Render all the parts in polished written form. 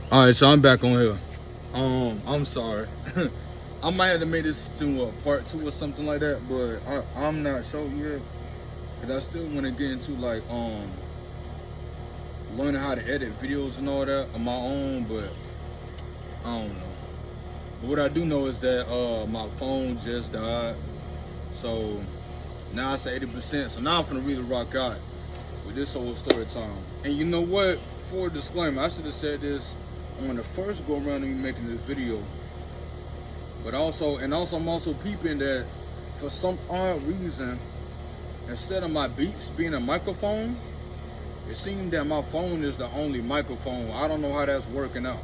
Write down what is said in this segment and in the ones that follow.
All right, so I'm back on here. I'm sorry. I might have to make this to a part two or something like that, but I'm not sure yet. Cause I still want to get into like learning how to edit videos and all that on my own, but I don't know. But what I do know is that my phone just died, so now it's at 80%. So now I'm gonna really rock out with this whole story time. And you know what? For a disclaimer, I should have said this on the first go around of me making this video. But also I'm also peeping that for some odd reason, instead of my beats being a microphone, it seemed that my phone is the only microphone. I don't know how that's working out.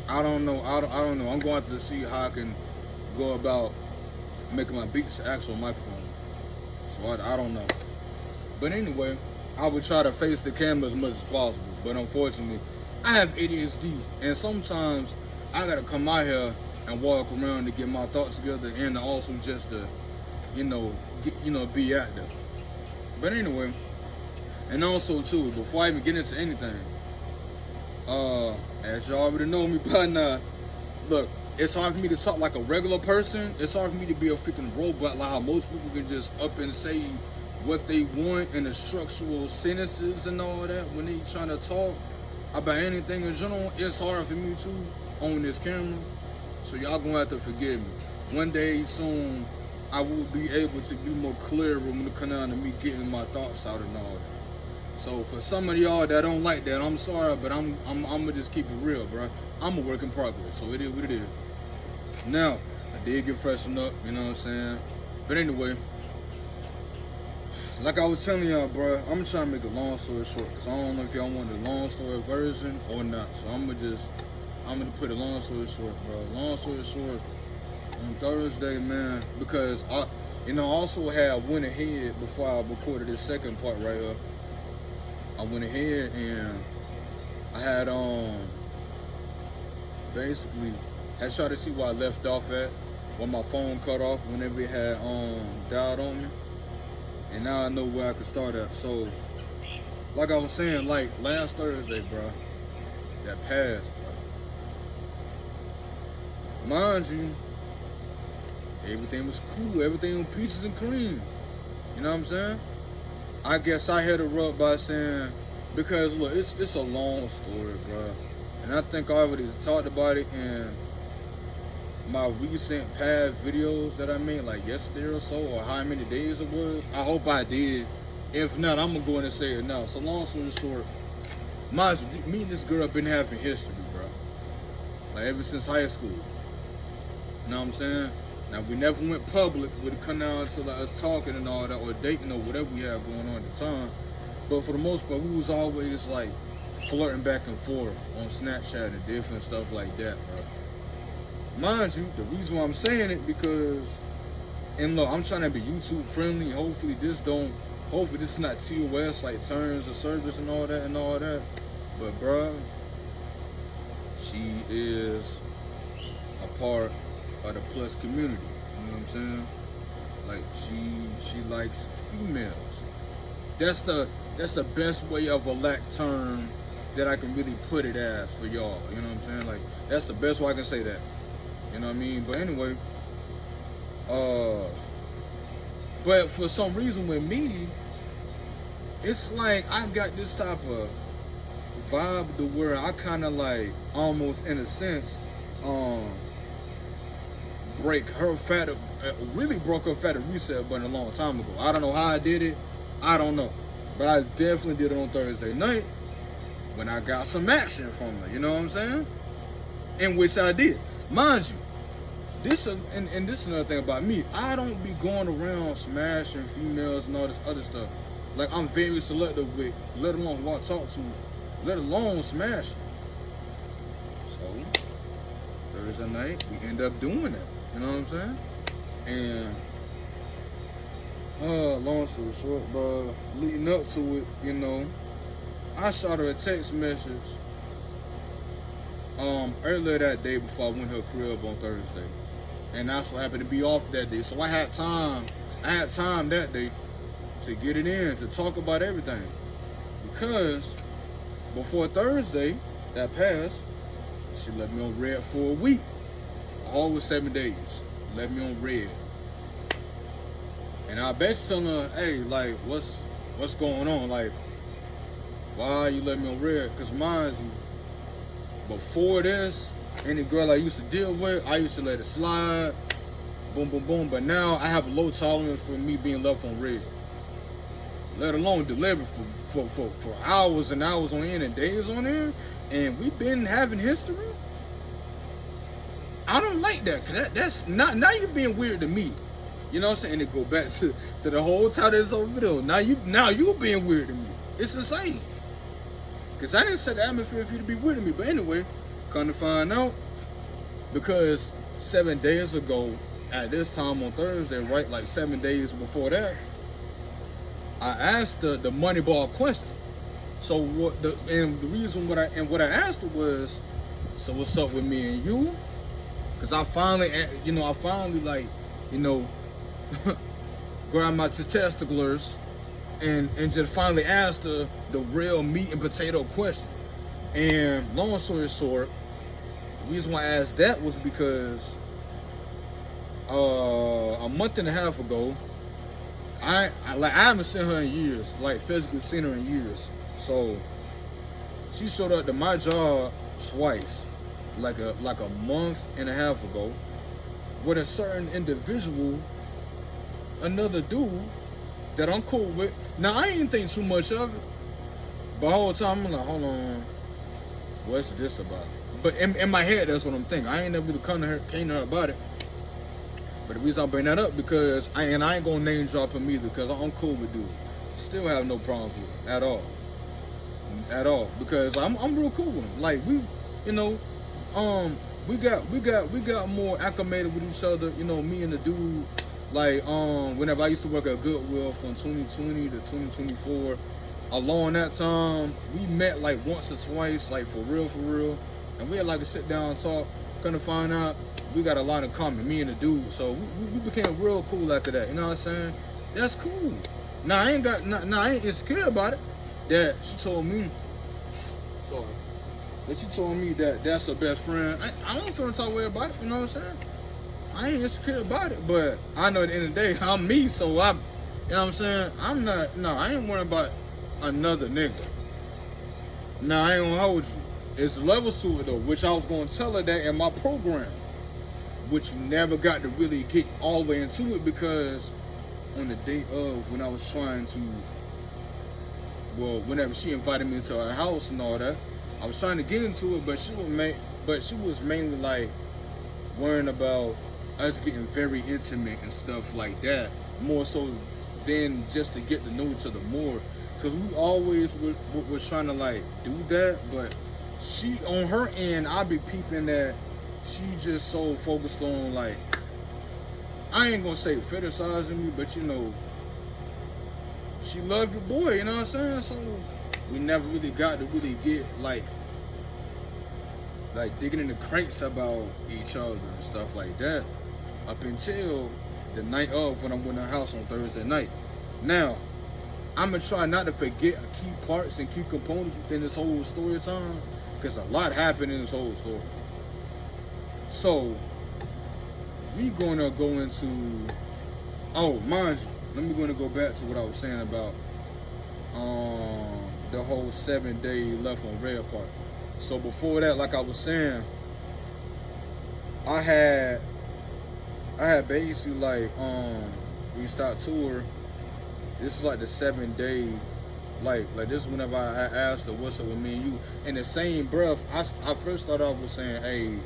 I don't know. I don't know. I'm going to see how I can go about making my beats actual microphone. So I don't know. But anyway, I would try to face the camera as much as possible. But unfortunately, I have ADHD, and sometimes I gotta come out here and walk around to get my thoughts together, and also just to, be out there. But anyway, and also too, before I even get into anything, as y'all already know me by now, look, it's hard for me to talk like a regular person. It's hard for me to be a freaking robot like how most people can just up and say what they want in the structural sentences and all that when they trying to talk about anything in general. It's hard for me to on this camera, so y'all gonna have to forgive me. One day soon, I will be able to be more clear when it comes down to me getting my thoughts out and all that. So for some of y'all that don't like that, I'm sorry, but I'm gonna just keep it real, bro. I'm a work in progress, so it is what it is. Now, I did get freshened up, you know what I'm saying? But anyway, like I was telling y'all, bro, I'm trying to make a long story short, because I don't know if y'all want the long story version or not. So I'm gonna put a long story short, bro. Long story short, on Thursday, man, because I also had went ahead before I recorded this second part right here. I went ahead and I had basically I tried to see where I left off at when my phone cut off whenever it had dialed on me, and now I know where I could start at. So, like I was saying, like last Thursday, bro, that passed, bro. Mind you, everything was cool, everything was peaches and cream. You know what I'm saying? I guess I had to rub by saying, because look, it's a long story, bro, and I think I already talked about it in my recent past videos that I made, like yesterday or so, or how many days it was. I hope I did. If not, I'm gonna go in and say it now. So long story short, me and this girl been having history, bro. Like ever since high school. You know what I'm saying? Now we never went public with it come down to like us talking and all that, or dating or whatever we had going on at the time. But for the most part, we was always like flirting back and forth on Snapchat and different stuff like that, bro. Mind you, the reason why I'm saying it because, and look, I'm trying to be YouTube friendly. Hopefully this is not TOS like terms of service and all that. But bruh, she is a part of the plus community. You know what I'm saying? Like she likes females. That's the best way of a lack term that I can really put it as for y'all. You know what I'm saying? Like that's the best way I can say that. You know what I mean? But anyway, but for some reason with me, it's like I got this type of vibe to where I kind of like almost in a sense, break her fat, really broke her fat reset button a long time ago. I don't know how I did it. I don't know. But I definitely did it on Thursday night when I got some action from her. You know what I'm saying? In which I did. Mind you, this and this is another thing about me. I don't be going around smashing females and all this other stuff. Like I'm very selective with, let alone who I talk to, let alone smash. So Thursday night we end up doing it. You know what I'm saying? And long story short, bro, leading up to it, I shot her a text message earlier that day before I went to her crib on Thursday. And that's what happened to be off that day. So I had time that day to get it in, to talk about everything. Because before Thursday that passed, She left me on red for a week. Always 7 days. Left me on red. And I basically telling her, hey, like, what's going on? Like, why you let me on red? Because mind you, before this, any girl I used to deal with, I used to let it slide. Boom, boom, boom. But now I have a low tolerance for me being left on red. Let alone delivered for hours and hours on end and days on end. And we've been having history. I don't like that. Cause that's not, now you're being weird to me. You know what I'm saying? And it go back to the whole title of this whole video. Now you being weird to me. It's insane. Cause I didn't set the atmosphere for you to be weird to me. But anyway, come to find out, because 7 days ago, at this time on Thursday, right, like 7 days before that, I asked the Moneyball question. So the reason what I asked her was, so what's up with me and you? Cause I finally like, grab my testicles and just finally asked the real meat and potato question. And long story short, the reason why I asked that was because a month and a half ago, I haven't seen her in years, like physically seen her in years. So she showed up to my job twice, like a month and a half ago, with a certain individual, another dude that I'm cool with. Now I ain't think too much of it, but the whole time I'm like, hold on, what's this about? But in my head, that's what I'm thinking. I ain't never really came to her about it. But the reason I bring that up, because I ain't gonna name drop him either, because I'm cool with dude. Still have no problems with him at all, because I'm real cool with him. Like we got more acclimated with each other. Me and the dude. Like whenever I used to work at Goodwill from 2020 to 2024, along that time we met like once or twice, like for real, and we had like to sit down and talk. Gonna find out we got a lot in common, me and the dude. So we became real cool after that. You know what I'm saying? That's cool. Now I ain't insecure about it. That she told me. Sorry. That she told me that that's her best friend. I don't feel no way about it. You know what I'm saying? I ain't insecure about it, but I know at the end of the day I'm me. So you know what I'm saying? I ain't worried about another nigga. Now I ain't gonna hold you. It's levels to it though, which I was gonna tell her that in my program, which never got to really get all the way into it, because on the day of when I was trying to, whenever she invited me into her house and all that, I was trying to get into it, but she was mainly like worrying about us getting very intimate and stuff like that, more so than just to get to know each other more, because we always was trying to like do that, but she on her end, I be peeping that she just so focused on, like, I ain't gonna say fetishizing me, but she loved your boy, you know what I'm saying? So we never really got to really get like digging in the crates about each other and stuff like that, up until the night of when I went to her house on Thursday night. Now, I'm gonna try not to forget key parts and key components within this whole story time, because a lot happened in this whole story. So we gonna go into, mind you, let me gonna go back to what I was saying about the whole 7 day left on red part. So before that, like I was saying, I had basically like we start tour. This is like the 7 day, like this is whenever I asked her what's up with me and you. In the same breath, I first started off with saying, hey,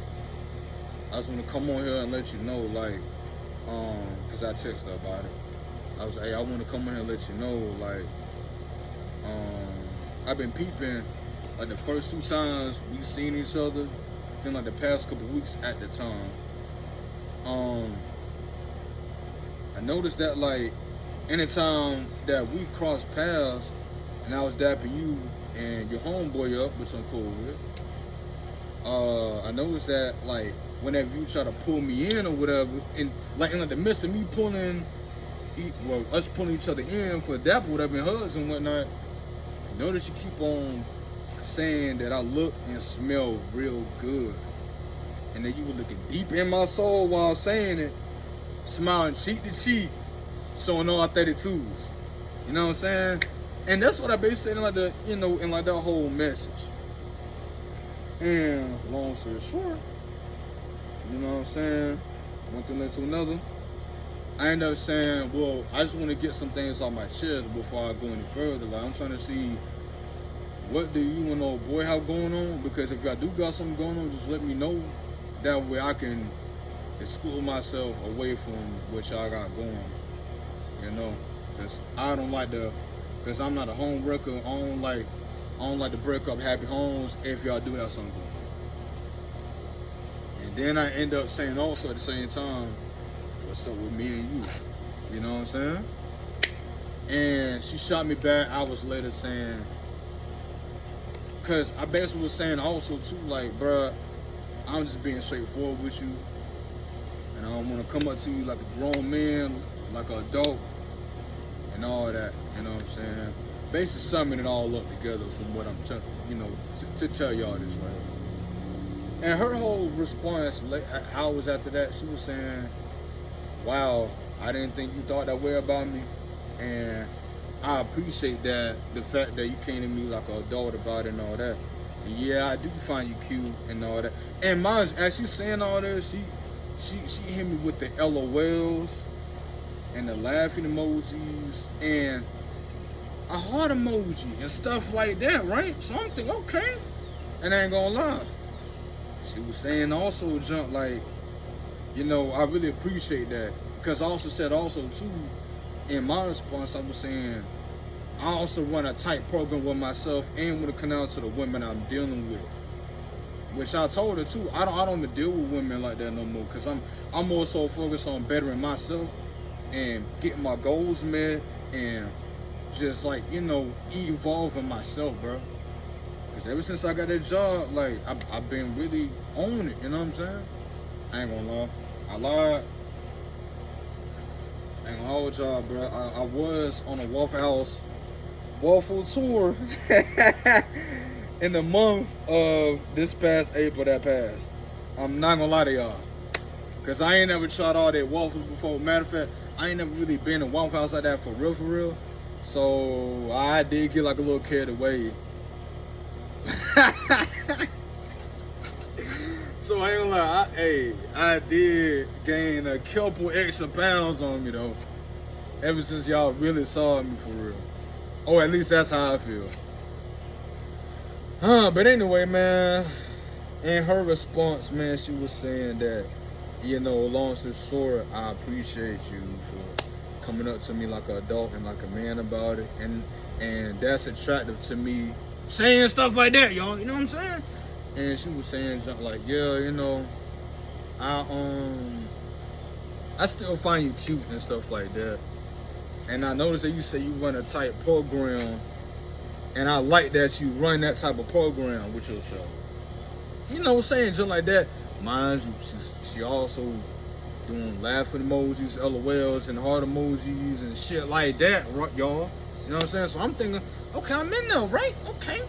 I just want to come on here and let you know, like, cause I texted her about it. I was like, hey, I want to come on here and let you know, like, I've been peeping, like the first 2 times we seen each other, then like the past couple weeks at the time. I noticed that like anytime that we crossed paths and I was dapping you and your homeboy up, which I'm cool with, I noticed that like whenever you try to pull me in or whatever, and like in the midst of me us pulling each other in for dap or whatever, and hugs and whatnot, notice you keep on saying that I look and smell real good. And then you were looking deep in my soul while saying it, smiling cheek to cheek, showing all 32s. You know what I'm saying? And that's what I basically said in like the, you know, in like that whole message. And long story short, you know what I'm saying? One thing led to another. I ended up saying, well, I just want to get some things off my chest before I go any further. Like, I'm trying to see, what do you and old boy have going on? Because if y'all do got something going on, just let me know. That way I can exclude myself away from what y'all got going. You know? Because I don't like to, because I'm not a home wrecker. I don't like to break up happy homes if y'all do have something going on. And then I end up saying also at the same time, what's up with me and you? You know what I'm saying? And she shot me back. I was later saying, because I basically was saying also too, like, bruh, I'm just being straightforward with you. And I don't want to come up to you like a grown man, like an adult, and all that. You know what I'm saying? Basically summing it all up together from what I'm, you know, to tell y'all this way. And her whole response, hours after that, she was saying, wow, I didn't think you thought that way about me. And I appreciate that, the fact that you came to me like an adult about it and all that. And yeah, I do find you cute and all that. And mind, as she's saying all this, she hit me with the LOLs and the laughing emojis and a heart emoji and stuff like that, right? So I'm thinking, okay. And I ain't gonna lie. She was saying also jump like, you know, I really appreciate that. Because I also said also too, in my response, I was saying, I also run a tight program with myself and with the canal to the women I'm dealing with. Which I told her too, I don't deal with women like that no more. Because I'm more so focused on bettering myself and getting my goals met and just like, you know, evolving myself, bro. Because ever since I got that job, like, I've been really on it, you know what I'm saying? I ain't gonna lie. I lied. I ain't gonna hold y'all, bro. I was on a Waffle tour in the month of this past April that passed. I'm not gonna lie to y'all. Because I ain't never tried all that waffles before. Matter of fact, I ain't never really been to Waffle House like that for real. So I did get like a little carried away. So I ain't gonna lie, I did gain a couple extra pounds on me though. Ever since y'all really saw me for real. Or at least that's how I feel. But anyway, man, in her response, man, she was saying that, you know, long story short, I appreciate you for coming up to me like an adult and like a man about it. And that's attractive to me, saying stuff like that, y'all. You know what I'm saying? And she was saying something like, yeah, you know, I still find you cute and stuff like that. And I noticed that you say you run a tight program, and I like that you run that type of program with yourself. You know, saying something like that. Mind you, she also doing laughing emojis, LOLs, and heart emojis and shit like that, right, y'all? You know what I'm saying? So I'm thinking, okay, I'm in there, right? Okay.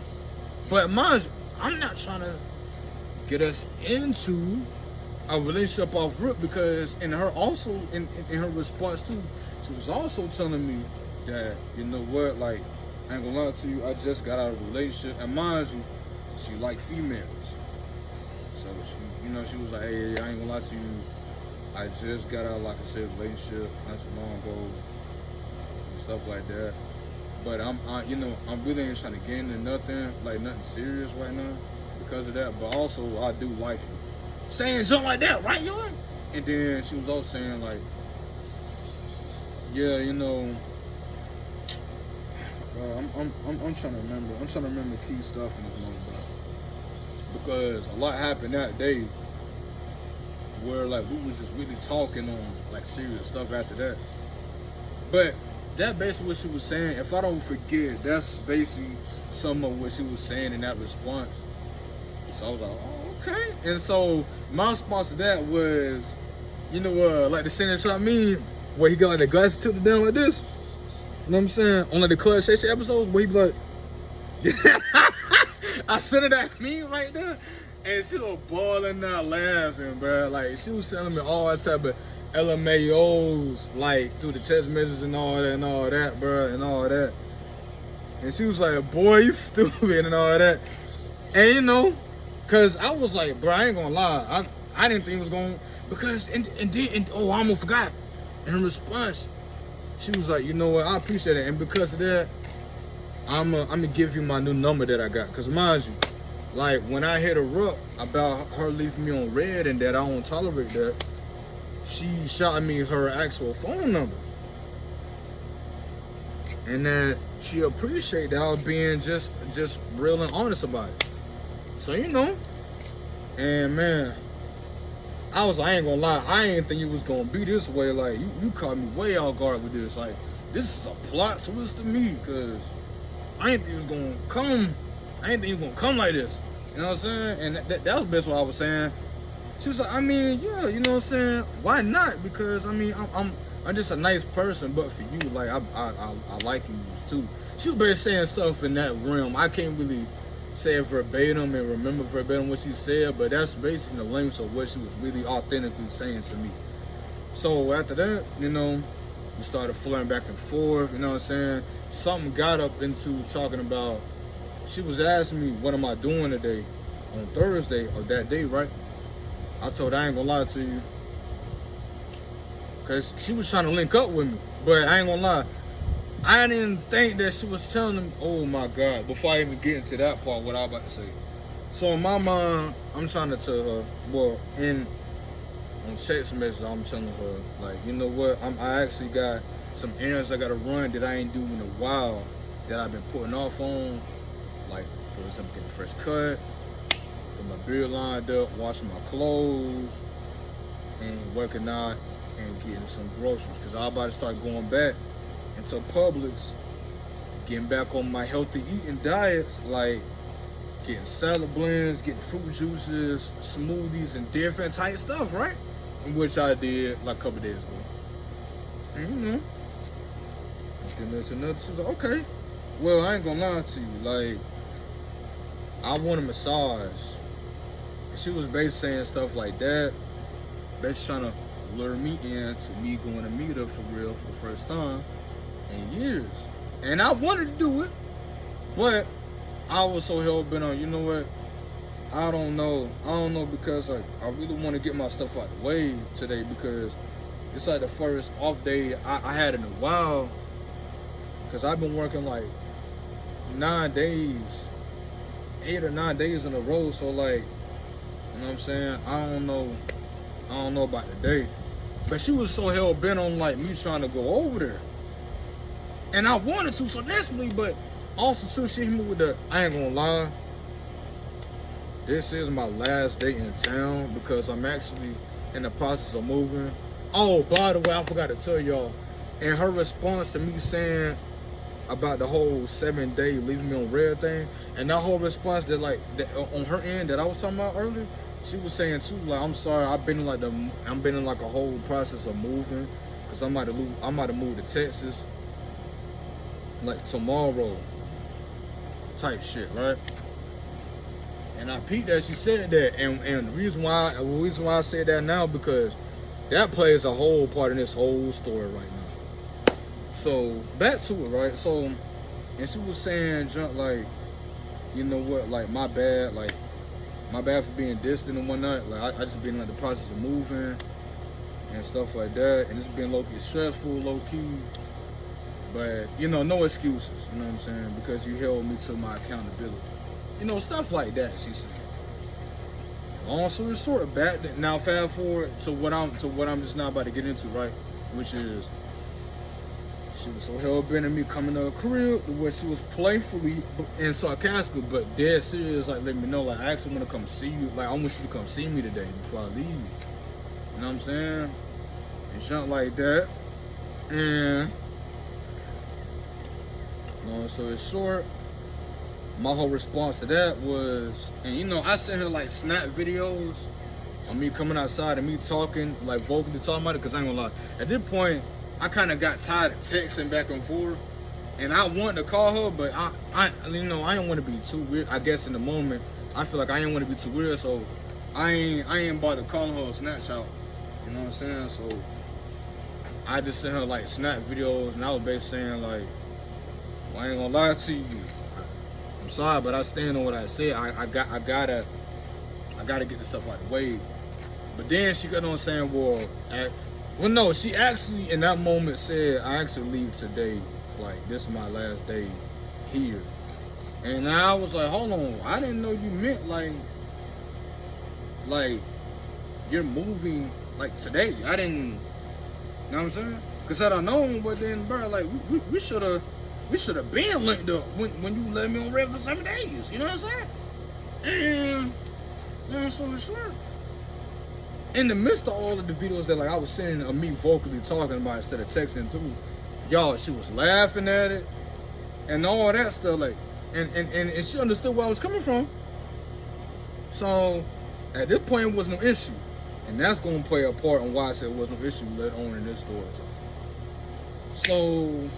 But mind you, I'm not trying to get us into a relationship off rip, because in her also, in her response too, she was also telling me that, you know what, like, I ain't gonna lie to you, I just got out of a relationship. And mind you, she like females. So she, you know, she was like, hey, I ain't gonna lie to you, I just got out, like I said, relationship not so long ago and stuff like that. But you know, I'm really ain't trying to get into nothing serious right now because of that. But also, I do like it. Saying something like that, right, y'all? And then she was also saying like, yeah, you know, I'm trying to remember. I'm trying to remember key stuff in this moment, bro. Because a lot happened that day where like we was just really talking on like serious stuff after that. But that basically what she was saying. If I don't forget, that's basically some of what she was saying in that response. So I was like, oh, okay. And so my response to that was, you know, like the Shannon Sharp meme, where he got like the glasses tilted down like this. You know what I'm saying? On like the Club Shay Shay episodes, where he be like, I sent her that meme right there, and she was balling out laughing, bro. Like, she was sending me all that type of LMAOs, like, through the text messages and all that, bro, and all that. And she was like, boy, you stupid and all that. And, you know, because I was like, bro, I ain't gonna lie. I didn't think it was going, because, and oh, I almost forgot. In response, she was like, you know what, I appreciate it. And because of that, I'm gonna give you my new number that I got. Because mind you, like, when I hit her up about her leaving me on red and that I don't tolerate that, she shot me her actual phone number. And that she appreciated that I was being just real and honest about it. So, you know, and man, I was, I ain't gonna lie, I ain't think it was gonna be this way. Like, you caught me way off guard with this. Like, this is a plot twist to me, because I ain't think it was gonna come. I ain't think it was gonna come like this. You know what I'm saying? And that was best what I was saying. She was like, I mean, yeah, you know what I'm saying? Why not? Because I mean, I'm just a nice person, but for you, like, I like you too. She was basically saying stuff in that realm. I can't really say it verbatim and remember verbatim what she said, but that's basically the length of what she was really authentically saying to me. So after that, you know, we started flirting back and forth, you know what I'm saying? Something got up into talking about, she was asking me, what am I doing today? On Thursday of that day, right? I told her, I ain't gonna lie to you, because she was trying to link up with me, but I ain't gonna lie, I didn't think that she was telling them, oh my God, before I even get into that part, what I was about to say. So in my mind, I'm trying to tell her, well, on text message, I'm telling her, like, you know what, I actually got some errands I gotta run that I ain't doing in a while, that I've been putting off on, like, for example, getting a fresh cut, get my beard lined up, washing my clothes, and working out, and getting some groceries, because I'm about to start going back into Publix, getting back on my healthy eating diets, like getting salad blends, getting fruit juices, smoothies, and different type stuff, right? Which I did like a couple days ago. And you know, she was like, okay, well, I ain't gonna lie to you, like, I want a massage. And she was basically saying stuff like that, basically trying to lure me into me going to meet her for real for the first time in years. And I wanted to do it, but I was so hell-bent on, you know what, I don't know, because like, I really want to get my stuff out the way today, because it's like the first off day I had in a while, because I've been working like 9 days, 8 or 9 days in a row, so like, you know what I'm saying, I don't know about the day. But she was so hell-bent on like me trying to go over there. And I wanted to so desperately, but also too, she hit me with the, I ain't gonna lie, this is my last day in town, because I'm actually in the process of moving. Oh, by the way, I forgot to tell y'all, in her response to me saying about the whole 7-day leaving me on red thing, and that whole response that like that, on her end that I was talking about earlier, she was saying too, like, I'm sorry, I've been in like a whole process of moving, because I'm about to move to Texas like tomorrow type shit, right? And I peeped that she said that, and the reason why I said that now, because that plays a whole part in this whole story right now. So back to it, right? So, and she was saying, like, you know what, like, my bad for being distant and whatnot. Like, I just been in like the process of moving and stuff like that, and it's been low-key stressful, low-key. But, you know, no excuses, you know what I'm saying? Because you held me to my accountability. You know, stuff like that, she said. Long story short, now fast forward to what I'm just now about to get into, right? Which is, she was so hell-bent at me coming to her crib, where she was playfully and sarcastic, but dead serious, like, let me know, like, I actually want to come see you. Like, I want you to come see me today before I leave. You know what I'm saying? And something like that. And long story short, my whole response to that was, and you know, I sent her like snap videos of me coming outside and me talking, like vocally talking about it, because I ain't gonna lie, at this point, I kind of got tired of texting back and forth, And I wanted to call her, but I didn't want to be too weird. I guess in the moment, I feel like I didn't want to be too weird, so I ain't about to call her a Snapchat. You know what I'm saying? So I just sent her like snap videos, and I was basically saying like, well, I ain't gonna lie to you. I'm sorry, but I stand on what I said. I gotta get this stuff out of the way. But then she got on saying, well, no, she actually in that moment said, I actually leave today. Like, this is my last day here. And I was like, hold on, I didn't know you meant like you're moving like today. I didn't, you know what I'm saying? Cause had I known, but then, bro, like we should have been linked up when you let me on red for 7 days. You know what I'm saying? And long story short, in the midst of all of the videos that like I was sending of me vocally talking about instead of texting through, y'all, she was laughing at it and all that stuff, like, and she understood where I was coming from. So at this point, it was no issue, and that's gonna play a part in why I said it was no issue later on in this story time. So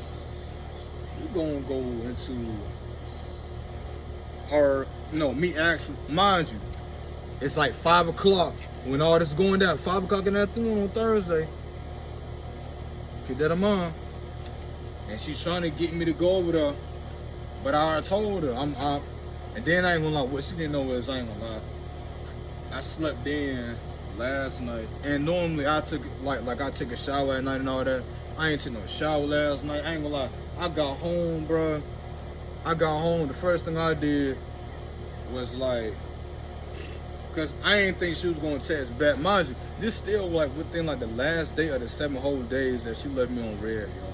we're gonna go into me actually, mind you, it's like 5 o'clock when all this is going down. 5 o'clock in the afternoon on Thursday. Keep that in mind. And she's trying to get me to go over there, but I already told her and then I ain't gonna lie. What she didn't know is I ain't gonna lie. I slept in last night, and normally I took I took a shower at night and all that. I ain't took no shower last night. I ain't gonna lie. I got home, bro. The first thing I did was like, cause I ain't think she was gonna text back. Mind you, this still like within like the last day of the 7 whole days that she left me on red, y'all.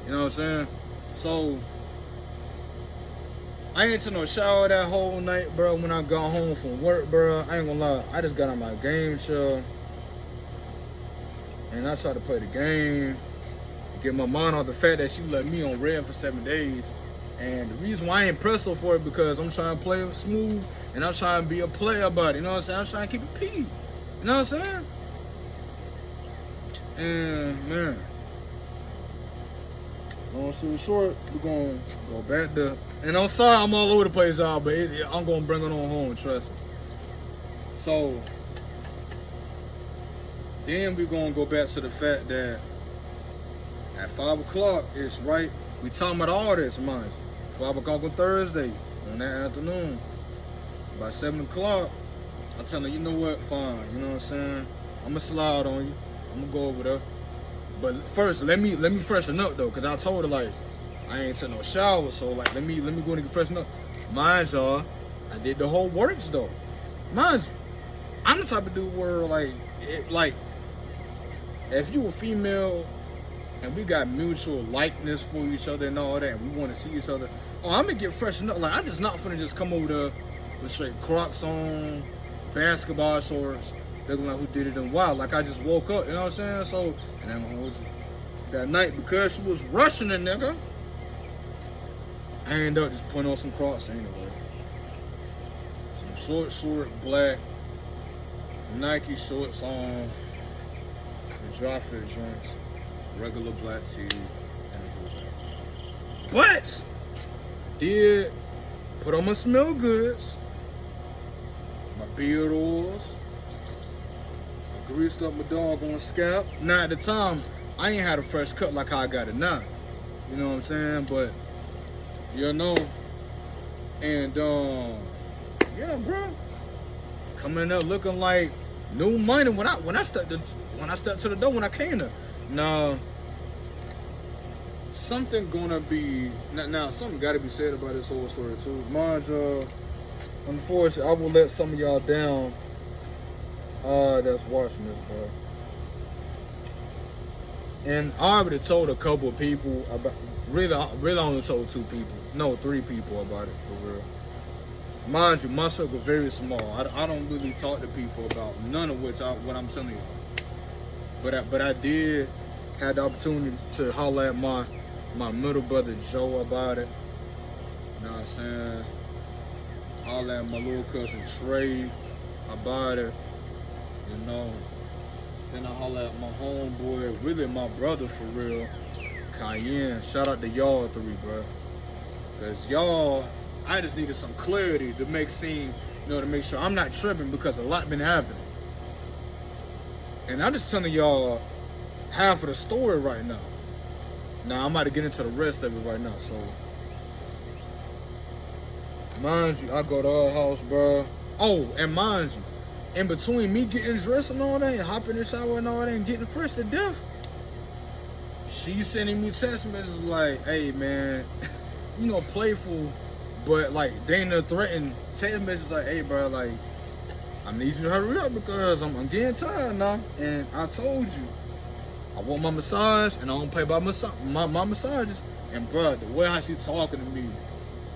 You know what I'm saying? So I ain't took no shower that whole night, bro. When I got home from work, bro, I ain't gonna lie. I just got on my game chair and I tried to play the game, get my mind off the fact that she left me on red for 7 days. And the reason why I ain't press her for it because I'm trying to play it smooth and I'm trying to be a player about it. You know what I'm saying? I'm trying to keep it P. You know what I'm saying? And man, long story short, we're gonna go back to. And I'm sorry I'm all over the place, y'all, but I'm gonna bring it on home, trust me. So then we're gonna go back to the fact that at 5 o'clock, it's right. We talking about all this, mind you. 5 o'clock on Thursday, on that afternoon. By 7 o'clock, I'm telling her, you know what, fine, you know what I'm saying? I'm gonna slide on you. I'm gonna go over there. But first, let me freshen up though, cause I told her like I ain't took no shower, so like let me go and get freshen up. Mind y'all, I did the whole works though. Mind you, I'm the type of dude where like if you a female and we got mutual likeness for each other and all that, and we want to see each other, oh, I'm gonna get freshened up. Like I'm just not finna just come over there with straight Crocs on, basketball shorts, looking like who did it in wild. Like I just woke up, you know what I'm saying? So, and I'm gonna hold you. That night, because she was rushing it, nigga, I ended up just putting on some Crocs anyway. Some short black Nike shorts on, the dry fit joints, regular black tee, and a blue. But did put on my smell goods, my beard oils. I greased up my dog on scalp. Now at the time, I ain't had a fresh cut like how I got it now. You know what I'm saying? But you know, and yeah, bro, coming up looking like new money when I stepped to the door when I came there. Now something gonna be now something gotta be said about this whole story too. Mind you, unfortunately, I will let some of y'all down that's watching this, bro. And I already told a couple of people about, really only told 2 people, no, 3 people about it, for real. Mind you, my circle very small. I don't really talk to people about none of what I'm telling you. But I did have the opportunity to holler at my middle brother Joe about it. You know what I'm saying? Holler at my little cousin Trey about it. You know. Then I holler at my homeboy, really my brother for real, Cayenne. Shout out to y'all three, bro. Cause y'all, I just needed some clarity to make to make sure I'm not tripping because a lot been happening. And I'm just telling y'all half of the story right now. Now I'm about to get into the rest of it right now. So, mind you, I go to her house, bro. Oh, and mind you, in between me getting dressed and all that, and hopping in the shower and all that, and getting fresh to death, she sending me text messages like, "Hey, man, playful, but like Dana threatened text messages like, hey, bro, like, I need you to hurry up because I'm getting tired now. And I told you, I want my massage and I don't pay by my massages. And bro, the way how she talking to me,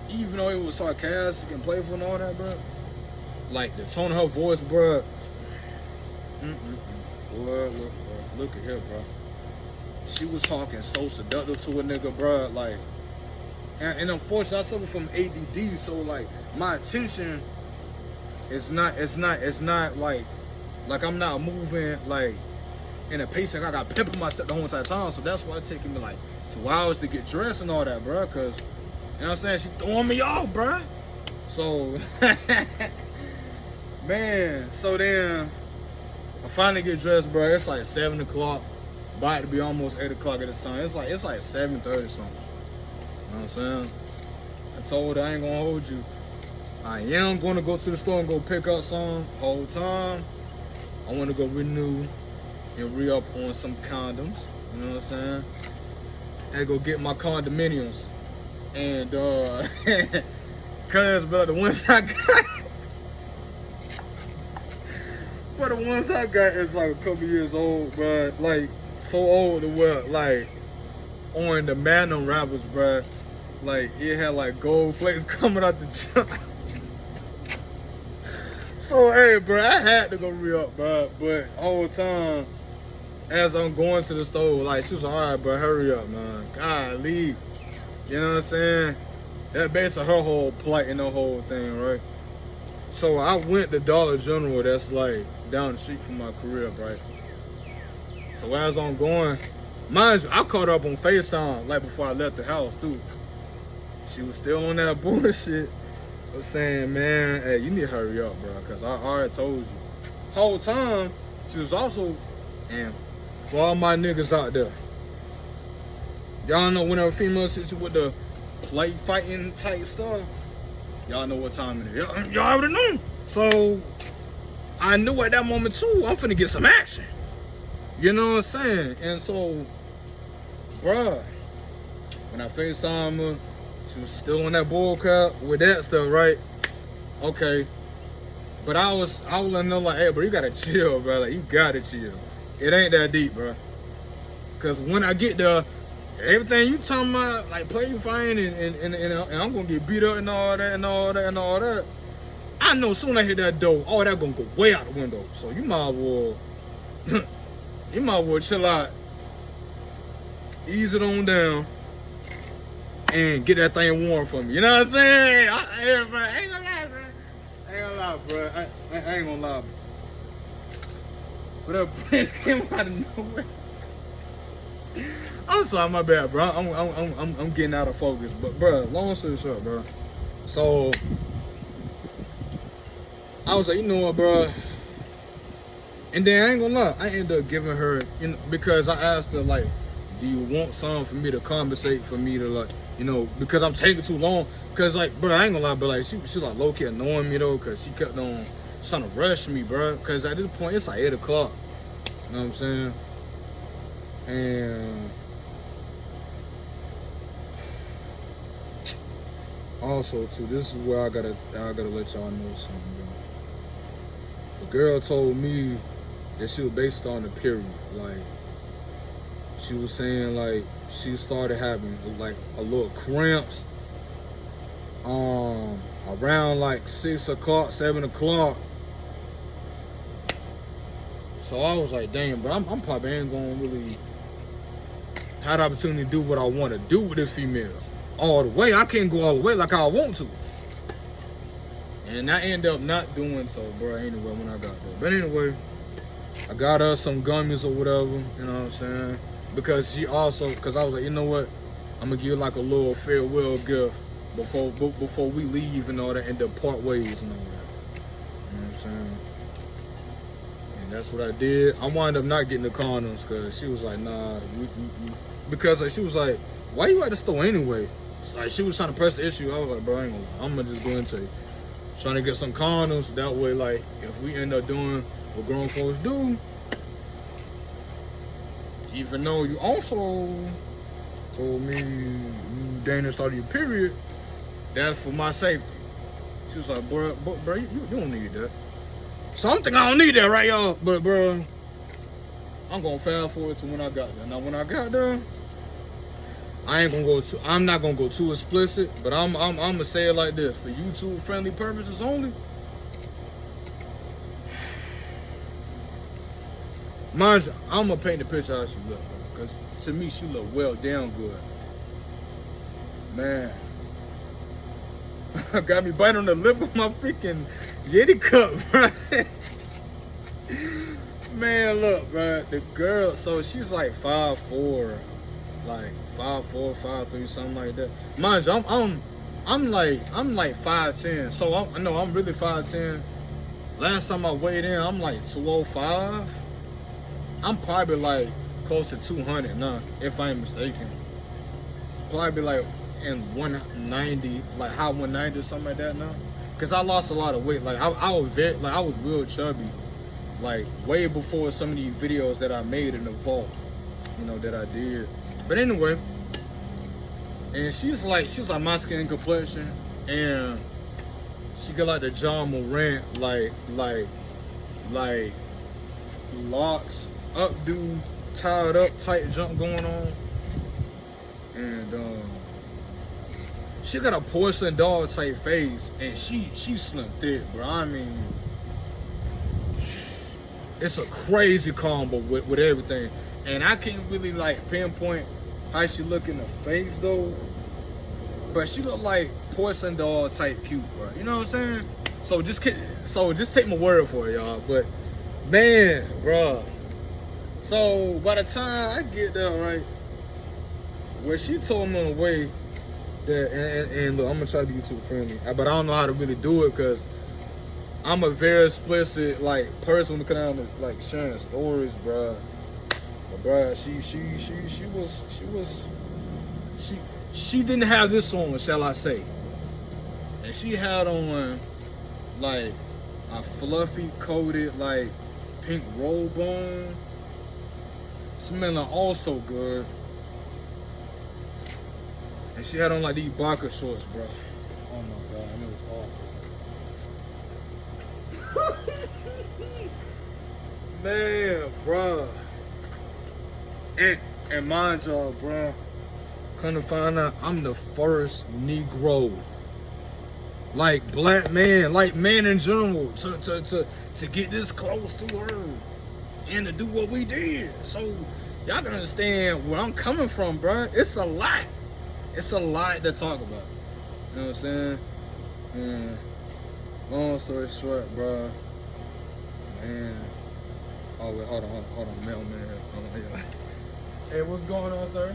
even though it was sarcastic and playful and all that, bro, like the tone of her voice, bro. Boy, look at her, bro. She was talking so seductive to a nigga, bro, like. And unfortunately, I suffer from ADD, so like my attention is not like I'm not moving like in a pace like I got pep in my step the whole entire time. So that's why it's taking me like 2 hours to get dressed and all that, bro. Cause you know what I'm saying, she throwing me off, bro. So man, so then I finally get dressed, bro. It's like 7 o'clock, about to be almost 8 o'clock at the time. It's like 7:30 something. You know what I'm saying? I told her I ain't gonna hold you. I am gonna go to the store and go pick up some. Whole time, I wanna go renew and re-up on some condoms. You know what I'm saying? And go get my condominiums. And cause but the ones I got but the ones I got is like a couple years old, bro. Like so old to where like on the Magnum wrappers, bro. Like it had like gold flakes coming out the junk. So hey, bro, I had to go re-up, bro. But whole time, as I'm going to the store, like she was like, all right, bro, hurry up, man. Golly, you know what I'm saying? That basically her whole plight and the whole thing, right? So I went to Dollar General, that's like down the street from my career, right? So as I'm going, mind you, I caught up on FaceTime like before I left the house too. She was still on that bullshit. I was saying, man, hey, you need to hurry up, bro, because I already told you. Whole time, she was also, and for all my niggas out there, y'all know whenever females hit you with the plate fighting type stuff, y'all know what time it is. Y'all already know. So, I knew at that moment too, I'm finna get some action. You know what I'm saying? And so, bruh, when I FaceTime her, she was still on that bull crap with that stuff, right? Okay. But I was letting her like, hey, bro, you gotta chill, bro. Like, you gotta chill. It ain't that deep, bro. Cause when I get there, everything you talking about, like play you fine and I'm gonna get beat up and all that. I know as soon as I hit that door, all that gonna go way out the window. So you might as well chill out, ease it on down, and get that thing warm for me. You know what I'm saying? I ain't gonna lie, bro. I ain't gonna lie. But that prince came out of nowhere. I'm sorry, my bad, bro. I'm getting out of focus. But bro, long story short, bro. So I was like, you know what, bro? And then I ain't gonna lie, I ended up giving her, because I asked her like, do you want something for me to compensate for me to like, because I'm taking too long. Cause like, bro, I ain't gonna lie, but like, she like low key annoying me though, cause she kept on trying to rush me, bro. Cause at this point, it's like 8 o'clock. You know what I'm saying? And also too, this is where I gotta let y'all know something, bro. The girl told me that she was based on the period, like. She was saying like she started having like a little cramps around like 6 o'clock, 7 o'clock. So I was like, damn, bro, I'm probably ain't gonna really have the opportunity to do what I want to do with this female all the way. I can't go all the way like I want to. And I ended up not doing so, bro, anyway, when I got there. But anyway, I got her some gummies or whatever, you know what I'm saying? because she also, because I was like, you know what, I'm gonna give you like a little farewell gift before we leave and all that, and depart ways and all that. You know what I'm saying? And that's what I did. I wound up not getting the condoms because she was like, nah, because like, she was like, why you at the store anyway? Like, she was trying to press the issue. I was like, bro, I ain't gonna lie. I'm gonna just go into it. Trying to get some condoms. That way, like, if we end up doing what grown folks do, even though you also told me you Dana started your period, that's for my safety. She was like, bro, you don't need that. So I'm thinking I don't need that, right, y'all? But, bro, I'm gonna fast forward to when I got there. Now, when I got there, I'm not gonna go too explicit, but I'm gonna say it like this: for YouTube friendly purposes only. Mind you, I'm gonna paint the picture how she look, because to me she look well damn good. Man, got me biting on the lip of my freaking Yeti cup, bro. Man, look, bro, the girl. So she's like 5'4", like 5'4", 5'3", something like that. Mind you, I'm like 5'10", so I'm really 5'10". Last time I weighed in, I'm like 205. I'm probably like close to 200 now, if I ain't mistaken. Probably like in 190, like high 190 or something like that now. Cause I lost a lot of weight. Like I was real chubby, like way before some of these videos that I made in the vault, you know, that I did. But anyway, and she's like my skin complexion, and she got like the John Morant like locks, updo, tied up type jump going on, and she got a porcelain doll type face, and she slim thick, bro. I mean, it's a crazy combo with everything, and I can't really like pinpoint how she look in the face though, but she look like porcelain doll type cute, bro. You know what I'm saying? So just take my word for it, y'all. But man, bro. So by the time I get there, right, where she told me on the way that, and look, I'm gonna try to be YouTube friendly, but I don't know how to really do it because I'm a very explicit like person when it comes down to like sharing stories, bro. But bro, she didn't have this on, shall I say? And she had on like a fluffy coated like pink robe on, smelling all so good. And she had on like these Barker shorts, bro. Oh my god, it was awful. Man, bro. And mind y'all, bro, come to find out, I'm the first Negro, like black man, like man in general, to get this close to her and to do what we did. So y'all can understand where I'm coming from, bro. It's a lot. It's a lot to talk about. You know what I'm saying? And long story short, bro. Man. Oh wait, hold on, mailman. Hold on, yeah. Hey, what's going on, sir?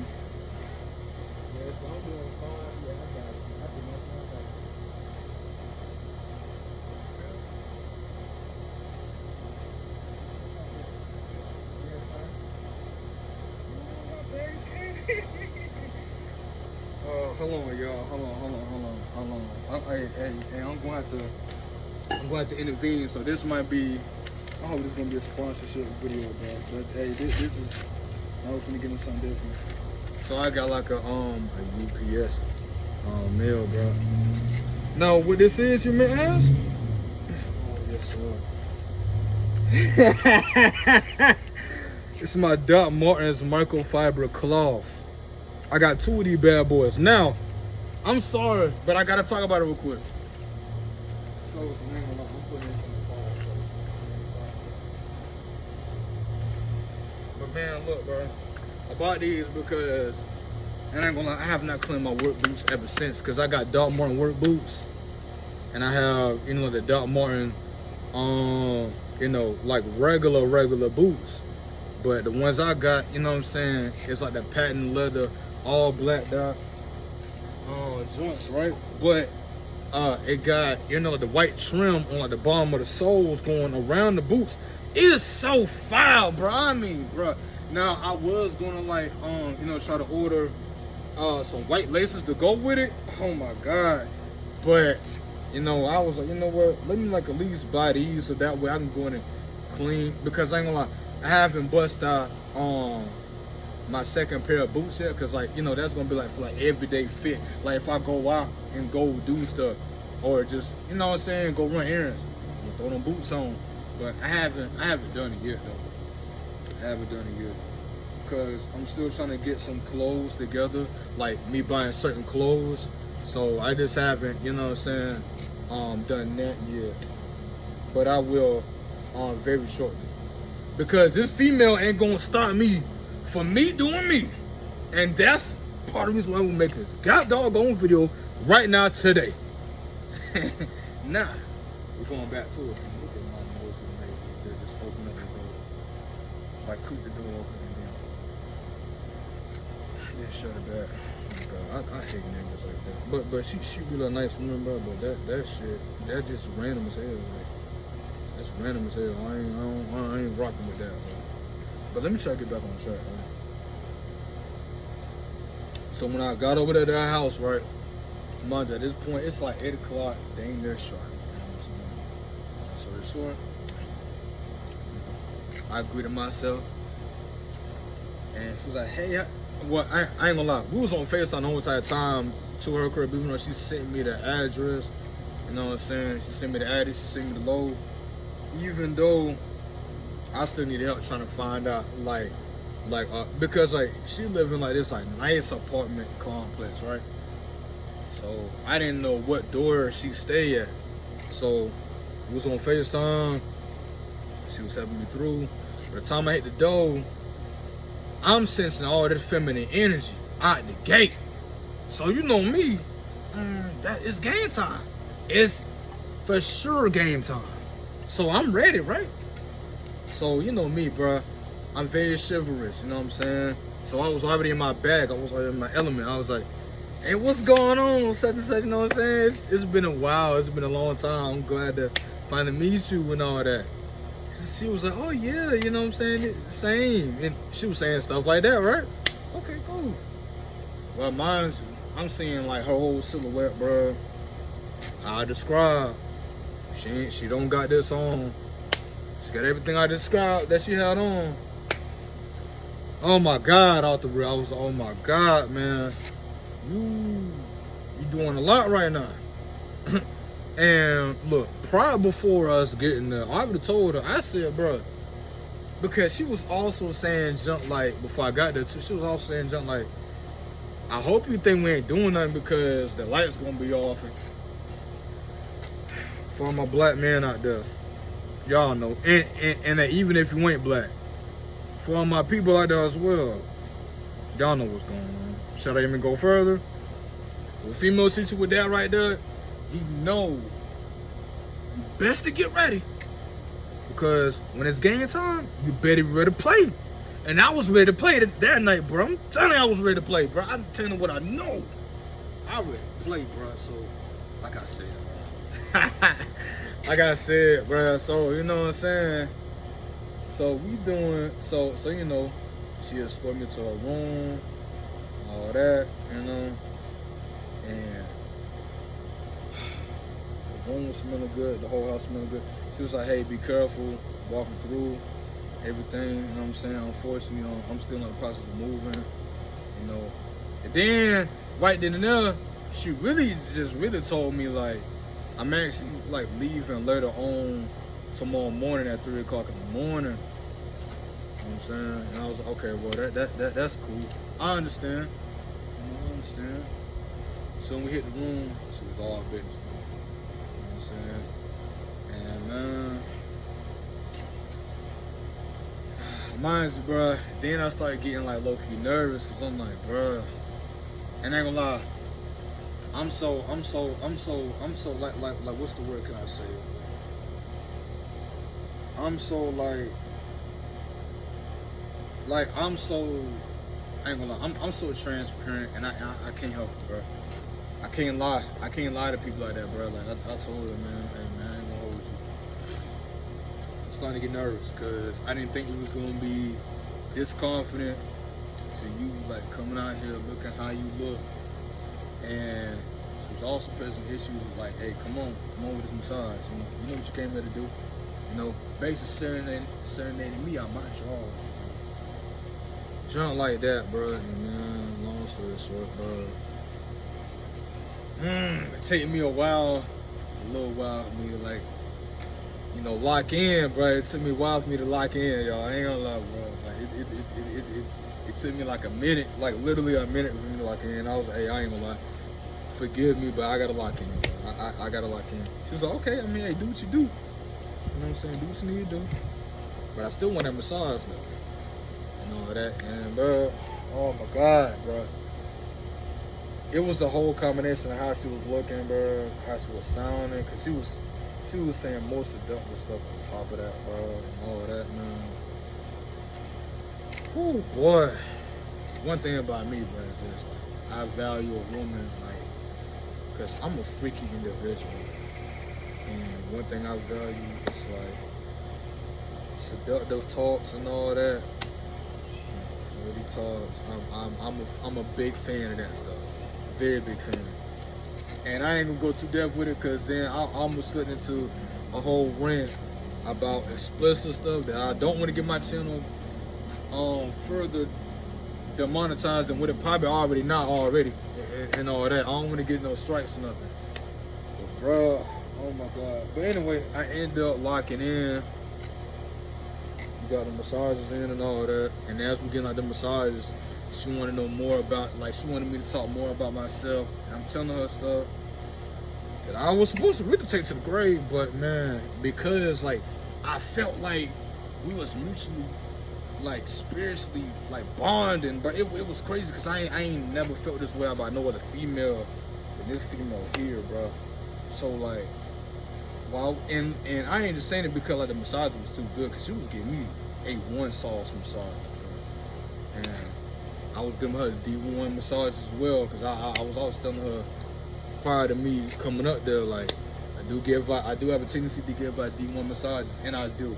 Yes, I'm doing fine. Yeah, I got you. I think that's my bad. Yes, sir. Hold on, y'all. Hold on. Hey, I'm going to have to intervene. So this might be. I hope this is gonna be a sponsorship video, bro. But hey, this is. I hope we're getting something different. So I got like a UPS mail, bro. Now what this is, you may ask? Oh yes, sir. It's my Doc Martens microfiber cloth. I got 2 of these bad boys. Now, I'm sorry, but I gotta talk about it real quick. So, I'm putting this in the fire. But man, look, bro. I bought these because, and I ain't gonna lie, I have not cleaned my work boots ever since. Cause I got Doc Marten work boots, and I have, you know, the Doc Marten, you know, like regular boots. But the ones I got, you know what I'm saying, it's like the patent leather, all blacked out joints, right? But it got, you know, the white trim on like the bottom of the soles going around the boots. It's so foul, bro. I mean, bro. Now I was gonna like you know, try to order some white laces to go with it. Oh my god. But you know, I was like, you know what, let me like at least buy these so that way I can go in and clean, because I ain't gonna lie, I haven't bust out my second pair of boots yet, because like, you know, that's gonna be like for like everyday fit, like if I go out and go do stuff, or just, you know what I'm saying, go run errands, I'm gonna throw them boots on. But I haven't done it yet though. I haven't done it yet, because I'm still trying to get some clothes together, like me buying certain clothes. So I just haven't, you know what I'm saying, done that yet. But I will very shortly, because this female ain't gonna stop me from me doing me. And that's part of the reason why we make this god doggone video right now today. Nah, we're going back to it. Look at my nose and they just open up the door. Like creep the door open and then shut it back. Oh God, I hate niggas like that. But she really a nice woman, bro. But that shit, that just random as hell. Like, that's random as hell. I ain't rocking with that. But let me try to get back on track, right? So when I got over there to our house, right, mind you, at this point, it's like 8 o'clock. They ain't there sharp. You know what I'm saying? So it's short. I greeted myself. And she was like, hey, well, I ain't gonna lie. We was on FaceTime the whole entire time to her crib, even though she sent me the address. You know what I'm saying? She sent me the address, she sent me the load. Even though I still need help trying to find out, because like she live in like this like nice apartment complex, right? So I didn't know what door she stay at. So we was on FaceTime. She was helping me through. By the time I hit the door, I'm sensing all this feminine energy out the gate. So you know me, that is game time. It's for sure game time. So I'm ready, right? So you know me, bruh. I'm very chivalrous, you know what I'm saying? So I was already in my bag. I was like in my element. I was like, hey, what's going on? Such and such, you know what I'm saying? It's been a while. It's been a long time. I'm glad to finally meet you and all that. She was like, oh yeah, you know what I'm saying? Same. And she was saying stuff like that, right? Okay, cool. Well, mine's, I'm seeing like her whole silhouette, bro. I described. She don't got this on. She got everything I described that she had on. Oh my God, out the real. I was, oh my God, man. You doing a lot right now. And look, prior before us getting there, I would have told her, I said, bro, because she was also saying junk like, before I got there too, she was also saying junk like, I hope you think we ain't doing nothing because the light's gonna be off. For my black man out there, y'all know, and even if you ain't black, for all my people out there as well, y'all know what's going on. Should I even go further? With female teacher with that right there, you know, best to get ready, because when it's game time, you better be ready to play. And I was ready to play that night, bro. I'm telling you, I was ready to play, bro. I'm telling you what I know. I ready to play, bro. So, like I said, bro. So you know what I'm saying. So we doing so you know, she escorted me to her room, all that, you know, and the room was smelling good, the whole house smelling good. She was like, hey, be careful walking through everything, you know what I'm saying? Unfortunately, you know, I'm still in the process of moving, you know. And then right then and there, she really told me like, I'm actually like leaving later on tomorrow morning at 3 o'clock in the morning. You know what I'm saying? And I was like, okay, well that's cool. I understand. I understand. So when we hit the room, she was all business. You know what I'm saying? And man, mine's, bruh, then I started getting like low-key nervous, because I'm like, bruh, and I ain't gonna lie, I'm so like what's the word can I say? I'm so like, like I'm so, I ain't gonna lie, I'm so transparent, and I can't help it, bro. I can't lie. I can't lie to people like that, bro. Like I told her, man, hey man, I ain't gonna hold you. I'm starting to get nervous because I didn't think you was gonna be this confident to you, like coming out here looking how you look, and she was also pressing issues like, hey, come on with this massage. You know what you came here to do. You know, basically serenading me out my jaws. Junk like that, bro. And man, long story short, bro. It take me a little while for me to like, you know, lock in, bro. It took me a while for me to lock in, y'all. I ain't gonna lie, bro. Like it took me like a minute, like literally a minute for me to lock in. I was like, hey, I ain't gonna lie. Forgive me, but I gotta lock in, bro. I gotta lock in. She was like, okay, I mean, hey, do what you do. You know what I'm saying? Do what you need to do. But I still want that massage though. And all that. And bro, oh my God, bro. It was the whole combination of how she was looking, bro, how she was sounding, cause she was saying more seductive stuff on top of that, bro, and all of that, man. Oh boy. One thing about me, bro, is this, like, I value a woman, like, cause I'm a freaky individual, and one thing I value is like seductive talks and all that. Flirty talks. I'm a big fan of that stuff. Very big fan. And I ain't gonna go too depth with it because then I'll almost slip into a whole rant about explicit stuff that I don't want to get my channel further demonetized than what it probably already not already and all that. I don't want to get no strikes or nothing. But bruh, oh my God. But anyway, I ended up locking in. We got the massages in and all that. And as we get out the massages, she wanted to know more about, like, she wanted me to talk more about myself. And I'm telling her stuff that I was supposed to really take to the grave, but man, because like I felt like we was mutually, like, spiritually, like, bonding, but it was crazy because I ain't never felt this way about no other female than this female here, bro. So like, wow, and I ain't just saying it because like the massage was too good, because she was giving me A1 sauce massage, bro. And I was giving her the D1 massage as well, because I was always telling her prior to me coming up there, like, I do have a tendency to give out D1 massages, and I do.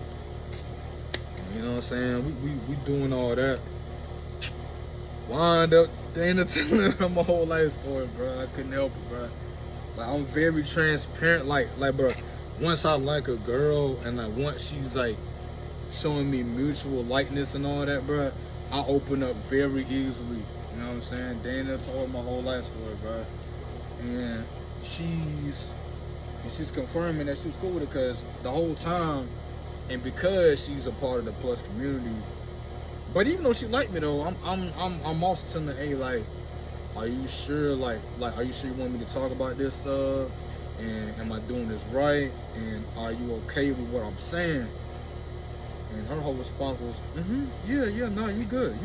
You know what I'm saying? We doing all that. Wind up, Dana telling her my whole life story, bro. I couldn't help it, bro. Like, I'm very transparent. Like, bro, once I like a girl, and like once she's like showing me mutual likeness and all that, bro, I open up very easily. You know what I'm saying? Dana told my whole life story, bro. And she's confirming that she was cool with it, because the whole time, and because she's a part of the plus community, but even though she liked me though, I'm also telling her, hey, like, are you sure, like are you sure you want me to talk about this stuff, and am I doing this right, and are you okay with what I'm saying? And her whole response was, yeah, no, you good,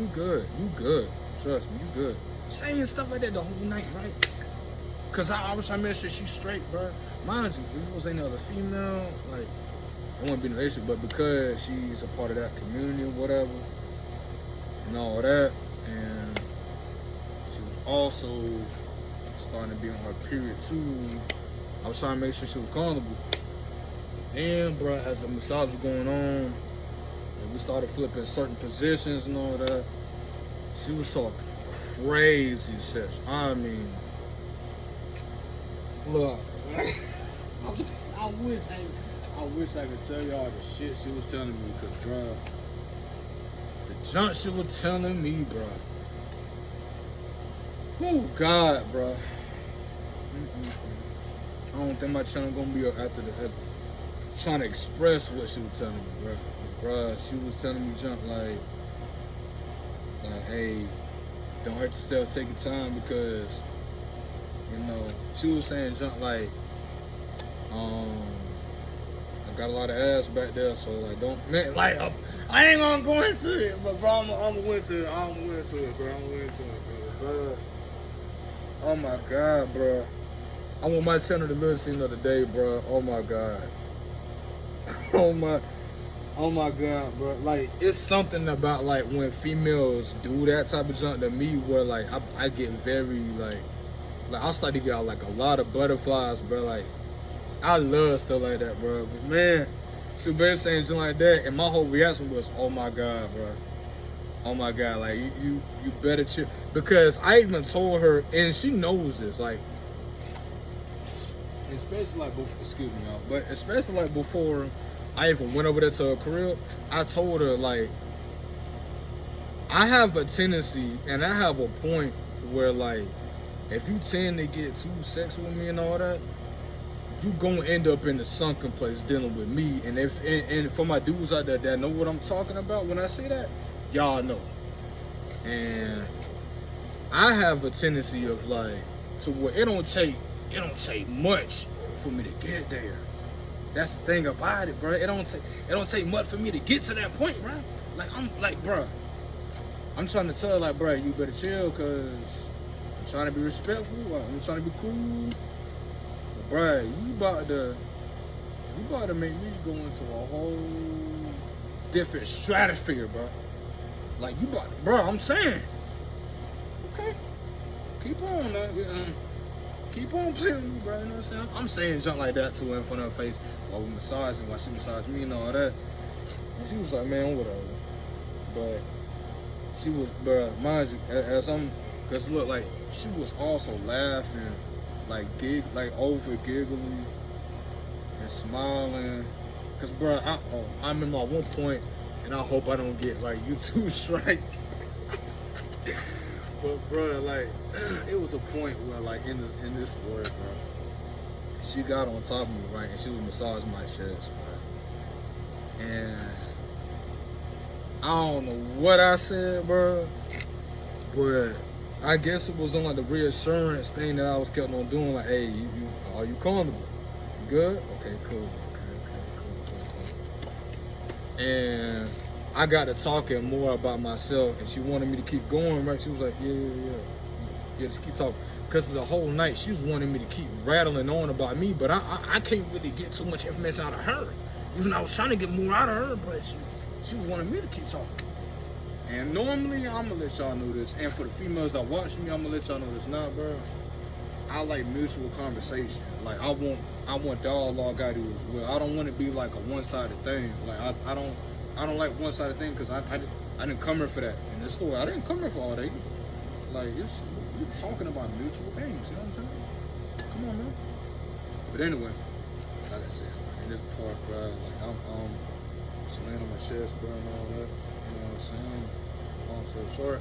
trust me, you good. Saying stuff like that the whole night, right? Cause I was trying to make sure she's straight, bro. Mind you, if it was any other female, like, it wouldn't be no issue, but because she's a part of that community or whatever, and all that, and she was also starting to be on her period too, I was trying to make sure she was comfortable. And bro, as the massage was going on, and we started flipping certain positions and all that, she was talking crazy shit. I mean, look, I wish I could tell y'all the shit she was telling me, because, bro, the junk she was telling me, bro. Oh, God, bro. I don't think my channel gonna be after trying to express what she was telling me, bro. Bro, she was telling me junk like, hey, don't hurt yourself, take your time, because, you know, she was saying junk like, I got a lot of ass back there, so like, don't, man, like, I ain't gonna go into it, but bro, I'm gonna go into it, bro. Oh my God, bro. I want my channel to listen the other day, bro. Oh my God. Oh my. Oh my god, bro! Like it's something about like when females do that type of junk to me, where like I get very like I start to get like a lot of butterflies, bro. Like I love stuff like that, bro. But man, she been saying something like that, and my whole reaction was, "Oh my god, bro! Oh my god! Like you better chill." Because I even told her, and she knows this, like especially like before. Excuse me, y'all, but especially like before I even went over there to her crib, I told her like I have a tendency, and I have a point where like if you tend to get too sexual with me and all that, you gonna end up in the sunken place dealing with me. And if and for my dudes out there that know what I'm talking about when I say that, y'all know. And I have a tendency of like to where it don't take much for me to get there. That's the thing about it, bro. It don't take much for me to get to that point, bro. Like I'm like, bro, I'm trying to tell her, like, bro, you better chill, cause I'm trying to be respectful. Like, I'm trying to be cool. But, bro, you about to make me go into a whole different stratosphere, bro. Like you about, bro. I'm saying, okay, keep on, keep on playing with me, bro. You know what I'm saying? I'm saying junk like that to her in front of her face while we massaging, while she massaged me and all that. And she was like, man, whatever. But she was, bro, mind you, as I'm, cause look, like she was also laughing, like over giggling and smiling. Cause, bro, I remember at one point, and I hope I don't get like YouTube strike. But, bro, like it was a point where, like in this story, bro, she got on top of me, right, and she was massaging my chest, bro, and I don't know what I said, bro, but I guess it was on like the reassurance thing that I was kept on doing. Like, hey, you are you comfortable? You good? Okay, cool. Cool. And I got to talking more about myself, and she wanted me to keep going, right? She was like, yeah, just keep talking. Because the whole night, she was wanting me to keep rattling on about me, but I can't really get too much information out of her. Even though I was trying to get more out of her, but she was wanting me to keep talking. And normally, I'm going to let y'all know this. And for the females that watch me, I'm going to let y'all know this now, bro. I like mutual conversation. Like, I want dialogue out of it as well. I don't want to be like a one-sided thing. Like, I don't like one-sided thing because I didn't come here for that. In this story, I didn't come here for all that either. Like, we're talking about mutual things, you know what I'm saying? Come on, man. But anyway, like I said, in this part, bro, like, I'm just laying on my chest, bro, and all that. You know what I'm saying? Long story short,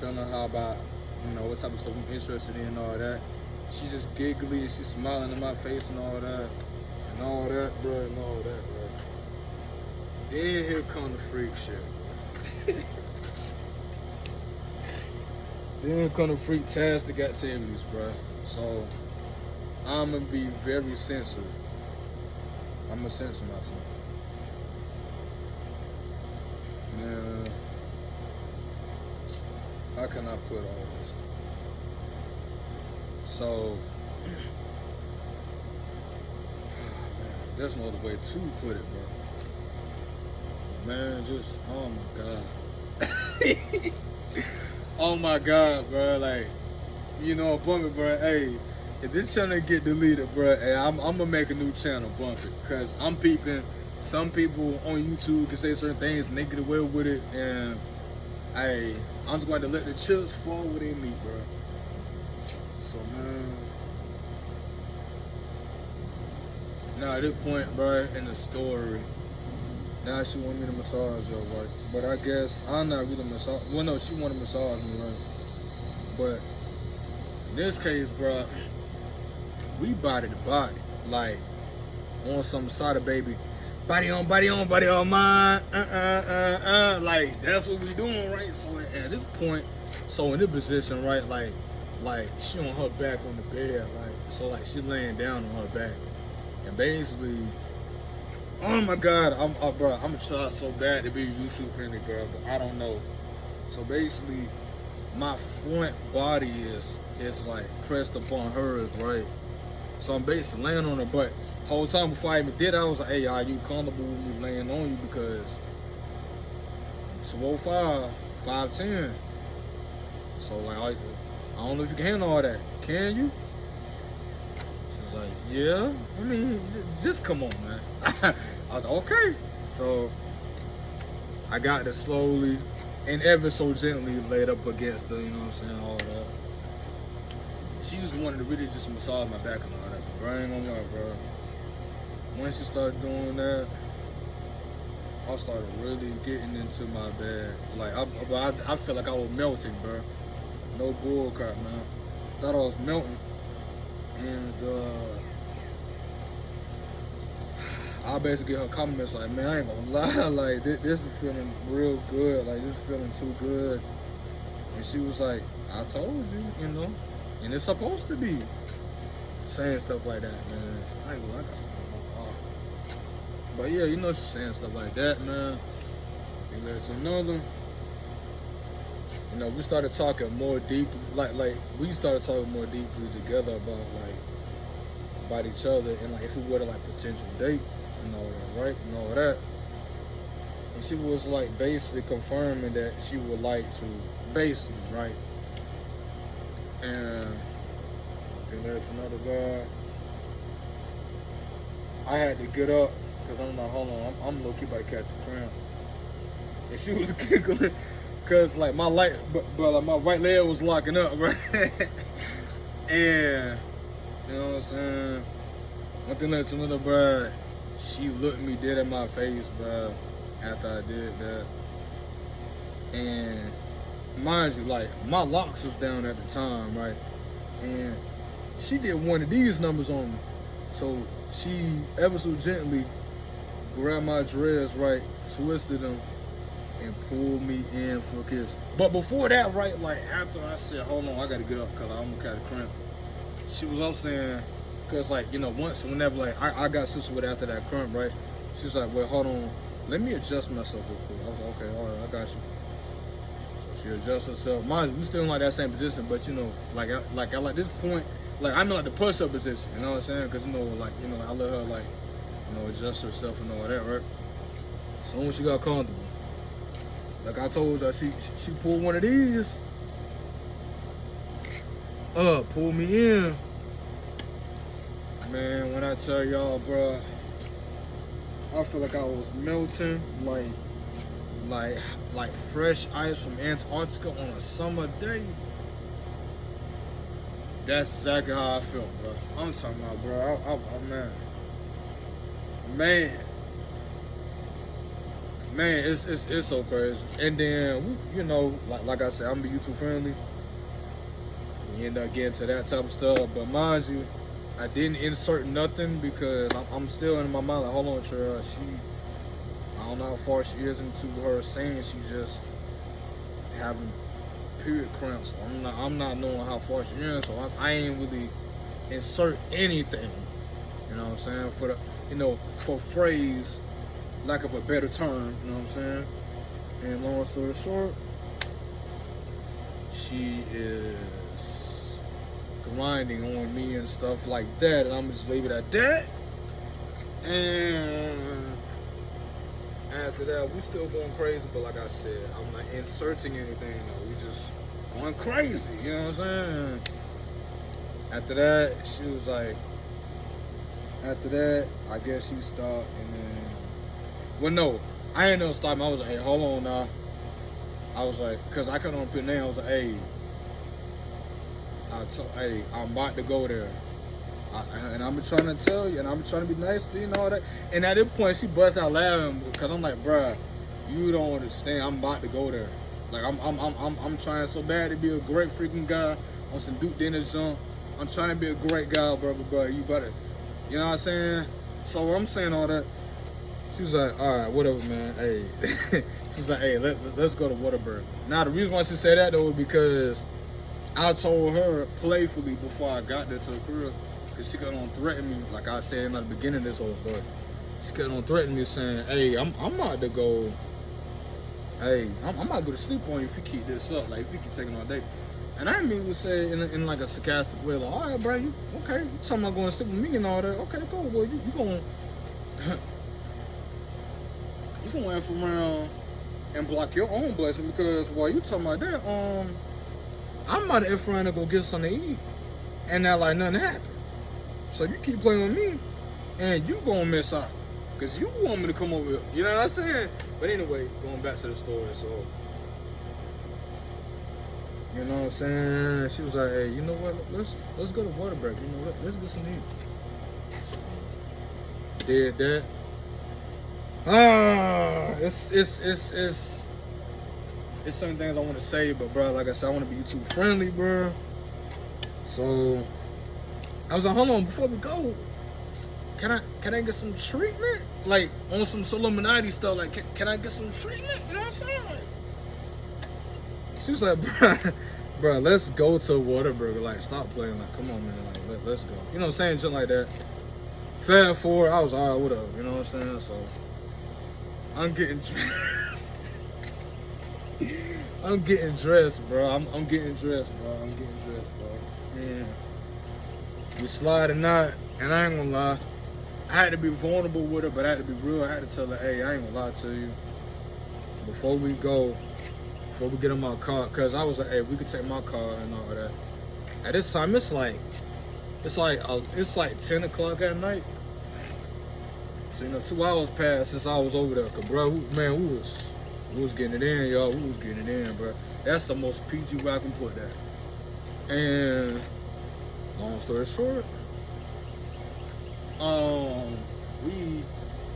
telling her how about, you know, what type of stuff I'm interested in and all that. She's just giggly and she's smiling in my face and all that. And all that, bro, and all that, bro. Then here come the freak shit. Then here come the freak-tastic activities, bro. So, I'm going to be very sensitive. I'm going to censor myself. Man, how can I put all this? So, man, there's no other way to put it, bro. Man, just, oh my God. Oh my God, bro. Like, you know, bump it, bro. Hey, if this channel get deleted, bro, hey, I'm gonna make a new channel, bump it. Because I'm peeping. Some people on YouTube can say certain things and they get away with it. And, hey, I'm just going to let the chips fall where they meet, bro. So, man. Now, at this point, bro, in the story, now she want me to massage her, right? But I guess I'm not really massage. Well, no, she want to massage me, right? But in this case, bro, we body to body, like on some side of baby, body on, mine, like that's what we doing, right? So at this point, so in this position, right, like she on her back on the bed, like so, like she laying down on her back, and basically. Oh my God, I'm gonna try so bad to be YouTube friendly, girl, but I don't know. So basically, my front body is like pressed upon hers, right? So I'm basically laying on her butt. whole time before I even did, I was like, hey, are you comfortable with me laying on you? Because 205, 5'10". So like, I don't know if you can handle all that. Can you? She's like, yeah. I mean, just come on, man. I was like, okay. So I got to slowly and ever so gently laid up against her, you know what I'm saying, all that. She just wanted to really just massage my back and all that. But I ain't gonna lie, bro. Once she started doing that, I started really getting into my bag. Like, I felt like I was melting, bro. No bull crap, man. Thought I was melting. And I basically get her comments like, man, I ain't gonna lie, like, this is feeling real good. Like, this is feeling too good. And she was like, I told you, you know. And it's supposed to be saying stuff like that, man. I ain't gonna lie, I got something in my heart. But yeah, you know, she's saying stuff like that, man. And there's another. You know, we started talking more deeply, like we started talking more deeply together about each other and like if we were to like potential date and all that, right? And all that. And she was like basically confirming that she would like to basically, right? And then there's another guy. I had to get up because I'm like, hold on, I'm low key about to catch a cramp. And she was giggling. Cause like my like my right leg was locking up, right? And you know what I'm saying? One thing that's another, bro. She looked me dead in my face, bro. After I did that, and mind you, like my locks was down at the time, right? And she did one of these numbers on me, so she ever so gently grabbed my dreads, right, twisted them, and pulled me in for a kiss. But before that, right, like after I said, hold on, I gotta get up because I'm gonna catch a cramp. She was all saying, because like, you know, whenever like I got situated after that cramp, right? She's like, well, hold on, let me adjust myself real quick. I was like, okay, all right, I got you. So she adjusts herself. Mind you, we still in like that same position, but you know, like at this point, like I'm in like the push-up position, you know what I'm saying? Because you know, like, you know, I let her like, you know, adjust herself and all that, right? As soon as she got comfortable, like I told her, she pulled one of these, pulled me in. Man, when I tell y'all, bro, I feel like I was melting, like fresh ice from Antarctica on a summer day. That's exactly how I felt, bro. I'm talking about, bro. Man, it's so crazy. And then, you know, like I said, I'm YouTube friendly. We end up getting to that type of stuff. But mind you, I didn't insert nothing because I'm still in my mind like, hold on, Trey. I don't know how far she is into her saying she just having period cramps. So I'm not knowing how far she is. So I ain't really insert anything. You know what I'm saying? For the, you know, for phrase, lack of a better term, you know what I'm saying? And long story short, she is grinding on me and stuff like that, and I'm just leave it at that. And after that, we still going crazy, but like I said, I'm not inserting anything though. We just going crazy, you know what I'm saying? After that, she was like, after that, I guess she stopped, and then, well, no, I ain't no stop. I was like, hey, hold on now. I was like, cause I couldn't put name. I was like, hey, hey, I'm about to go there, and I'm trying to tell you, and I'm trying to be nice to you and all that. And at this point, she busts out laughing because I'm like, bruh, you don't understand. I'm about to go there. Like I'm trying so bad to be a great freaking guy on some Duke dinner junk. I'm trying to be a great guy, bro. You better, you know what I'm saying? So I'm saying all that. She was like, all right, whatever, man. Hey, she's like, hey, let's go to Whataburger. Now the reason why she said that though was because I told her playfully before I got there to the crib, because she kept on threatening me, like I said in the beginning of this whole story. She kept on threatening me saying, hey, I'm about to go, hey, I'm about to go to sleep on you if you keep this up, like if you keep taking all day. And I didn't mean to say it in like a sarcastic way, like, all right, bro, you okay? You talking about going to stick with me and all that? Okay, cool. Well, you going you gonna F around and block your own blessing because while you talking about that, I'm about to F around and go get something to eat, and not like nothing happened. So you keep playing with me, and you gonna miss out because you want me to come over here. You know what I'm saying? But anyway, going back to the story, so. You know what I'm saying? She was like, hey, you know what? Let's go to Waterbury. You know, let's get some eat. Did that. It's certain things I want to say, but bro, like I said, I want to be YouTube friendly, bro. So I was like, hold on, before we go, can I get some treatment? Like on some Illuminati stuff, like can I get some treatment? You know what I'm saying? Like, she was like, bro, let's go to Whataburger. Like, stop playing. Like, come on, man. Like, let's go. You know what I'm saying? Just like that. Fast forward, I was all right, whatever. You know what I'm saying? So, I'm getting dressed. I'm getting dressed, bro. I'm getting dressed, bro. And we sliding out, and I ain't gonna lie. I had to be vulnerable with her, but I had to be real. I had to tell her, hey, I ain't gonna lie to you. Before we get in my car, cause I was like, hey, we could take my car and all that. At this time, it's like 10 o'clock at night. So 2 hours passed since I was over there. Cause bro, we was getting it in, y'all. We was getting it in, bro. That's the most PG way I can put that. And long story short,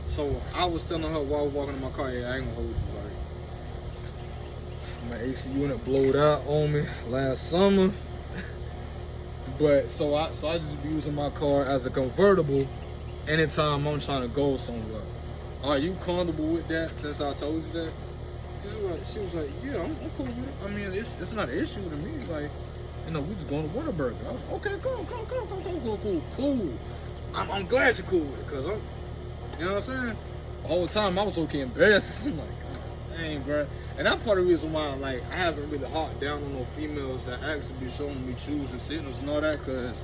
so I was telling her while I was walking in my car, yeah, I ain't gonna hold you, like. My AC unit blowed out on me last summer, but so I just be using my car as a convertible anytime I'm trying to go somewhere. Are you comfortable with that? Since I told you that, she was like, yeah, I'm cool with it. I mean, it's not an issue to me. Like, you know, we just going to Whataburger. I was like, okay, cool. I'm glad you're cool with it, cause you know what I'm saying. The whole time I was okay embarrassed. I'm like, God dang, bro. And that's part of the reason why, like, I haven't really hawked down on no females that actually be showing me choosing signals and all that, because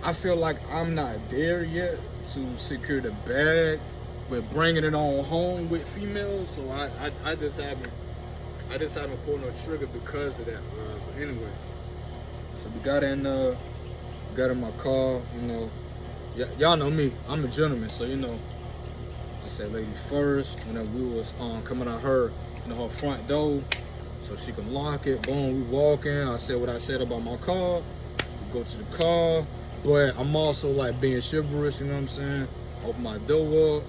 I feel like I'm not there yet to secure the bag with bringing it on home with females. So I just haven't pulled no trigger because of that, bro. But anyway, so we got in my car, you know. Y'all know me, I'm a gentleman, so you know. I said lady first, whenever we was coming out her front door so she can lock it. Boom, we walking. I said what I said about my car. We go to the car, but I'm also like being chivalrous, you know what I'm saying? Open my door up,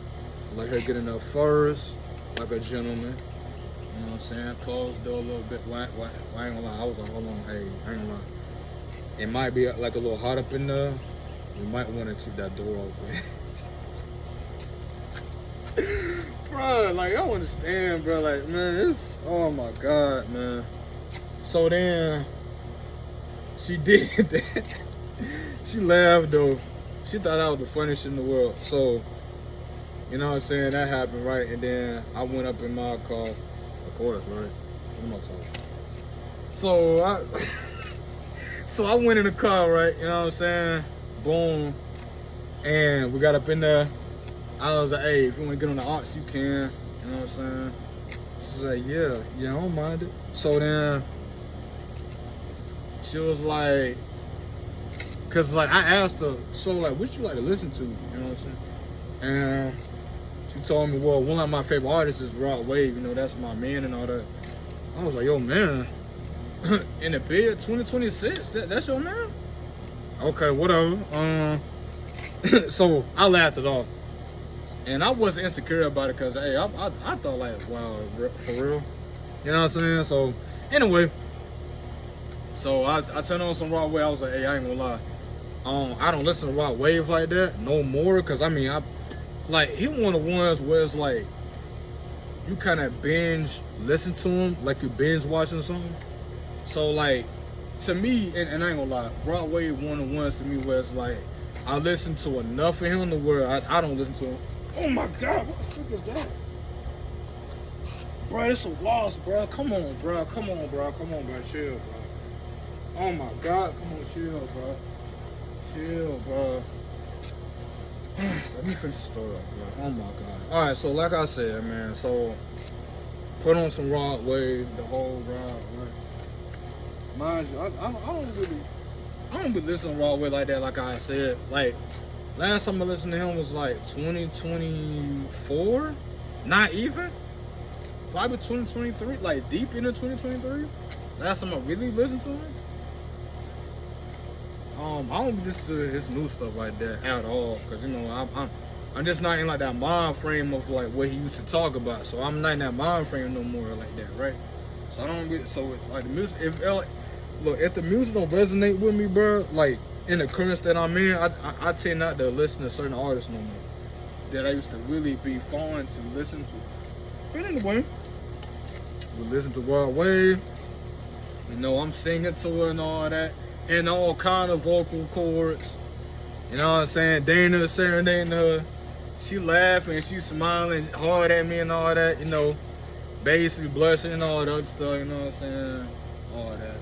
let her get in there first, like a gentleman. You know what I'm saying? Close the door a little bit. I ain't gonna lie, I was like, hold on, hey, I ain't gonna lie. It might be like a little hot up in there. You might want to keep that door open. Bro, like, I don't understand, bro. Like, man, it's, oh my God, man. So then, she did that. She laughed, though. She thought that was the funniest shit in the world. So, you know what I'm saying? That happened, right? And then I went up in my car. Of course, right? What am I talking? So I went in the car, right? You know what I'm saying? Boom. And we got up in there. I was like, hey, if you want to get on the aux, you can. You know what I'm saying? She was like, yeah, I don't mind it. So then, she was like, cause like I asked her, so like, what you like to listen to? You know what I'm saying? And she told me, well, one of my favorite artists is Rod Wave. You know, that's my man and all that. I was like, yo, man, in the bed 2026, that's your man? Okay, whatever. So I laughed it off. And I wasn't insecure about it because, hey, I thought like, wow, for real. You know what I'm saying? So, anyway. So, I turned on some Rod Wave. I was like, hey, I ain't gonna lie. I don't listen to Rod Wave like that no more. Because, I mean, he one of the ones where it's like, you kind of binge listen to him. Like you binge watching something. So, like, to me, and I ain't gonna lie, Rod Wave one of the ones to me where it's like, I listen to enough of him to where I don't listen to him. Oh my God, what the frick is that? Bro, it's a wasp, bro. Come on, bro. Chill, bro. Oh my God, come on, chill, bro. Chill, bro. Let me finish the story up, bro. Oh my God. Alright, so like I said, man, so put on some Rod Wave, the whole ride, right? Mind you, I don't be listening to Rod Wave like that, like I said. Like, last time I listened to him was like 2024? Not even? Probably 2023, like deep into 2023. Last time I really listened to him. I don't listen to his new stuff like that at all, cause you know I'm just not in like that mind frame of like what he used to talk about. So I'm not in that mind frame no more like that, right? So I don't get like the music. If the music don't resonate with me, bro, like in the currents that I'm in, I tend not to listen to certain artists no more that I used to really be fond to listen to. But anyway, we listen to Rod Wave. You know, I'm singing to her and all that. In all kind of vocal chords. You know what I'm saying? Dana serenading her. She laughing, she smiling hard at me and all that, you know. Basically blushing and all that other stuff, you know what I'm saying? All that.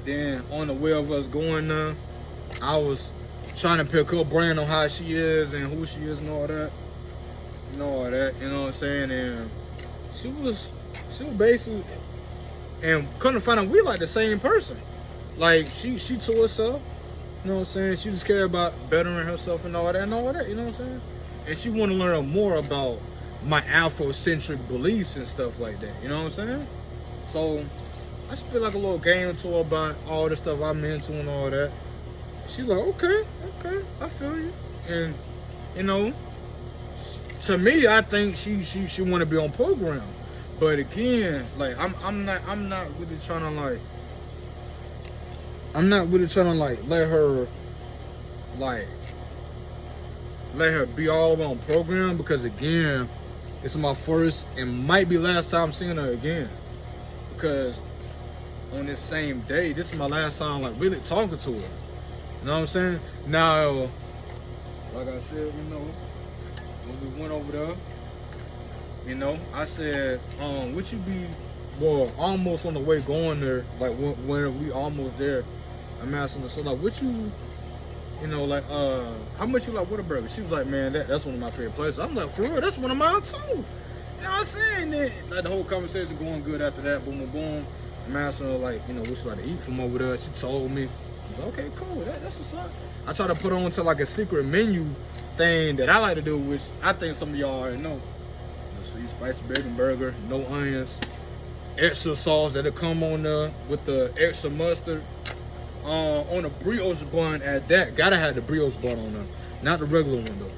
Then on the way of us going there, I was trying to pick her brain on how she is and who she is and all that. And all that, you know what I'm saying? And she was basically, and couldn't find out we like the same person. Like, she to herself, you know what I'm saying? She just cared about bettering herself and all that, you know what I'm saying? And she want to learn more about my Afrocentric beliefs and stuff like that, you know what I'm saying? So, I spit like a little game to her about all the stuff I'm into and all that. She's like, okay, I feel you. And, you know, to me, I think she want to be on program. But again, like, I'm not really trying to like, let her be all the way on program, because again, it's my first and might be last time seeing her again. Because on this same day, this is my last time like really talking to her. You know what I'm saying? Now, like I said, you know, when we went over there, you know, I said, would you be, well, almost on the way going there, like when we almost there, I'm asking her, so like, what you know, like, how much you like Whataburger? She was like, man, that's one of my favorite places. I'm like, for real, that's one of mine too. You know what I'm saying? Then, like, the whole conversation going good after that, boom, boom, boom. I'm asking her, like, you know, what she like to eat from over there. She told me. I was like, okay, cool, that's what's up. I try to put on to like a secret menu thing that I like to do, which I think some of y'all already know. The sweet spicy bacon burger, no onions, extra sauce that'll come on there with the extra mustard. On a brioche bun at that. Gotta have the brioche bun on there, not the regular one though.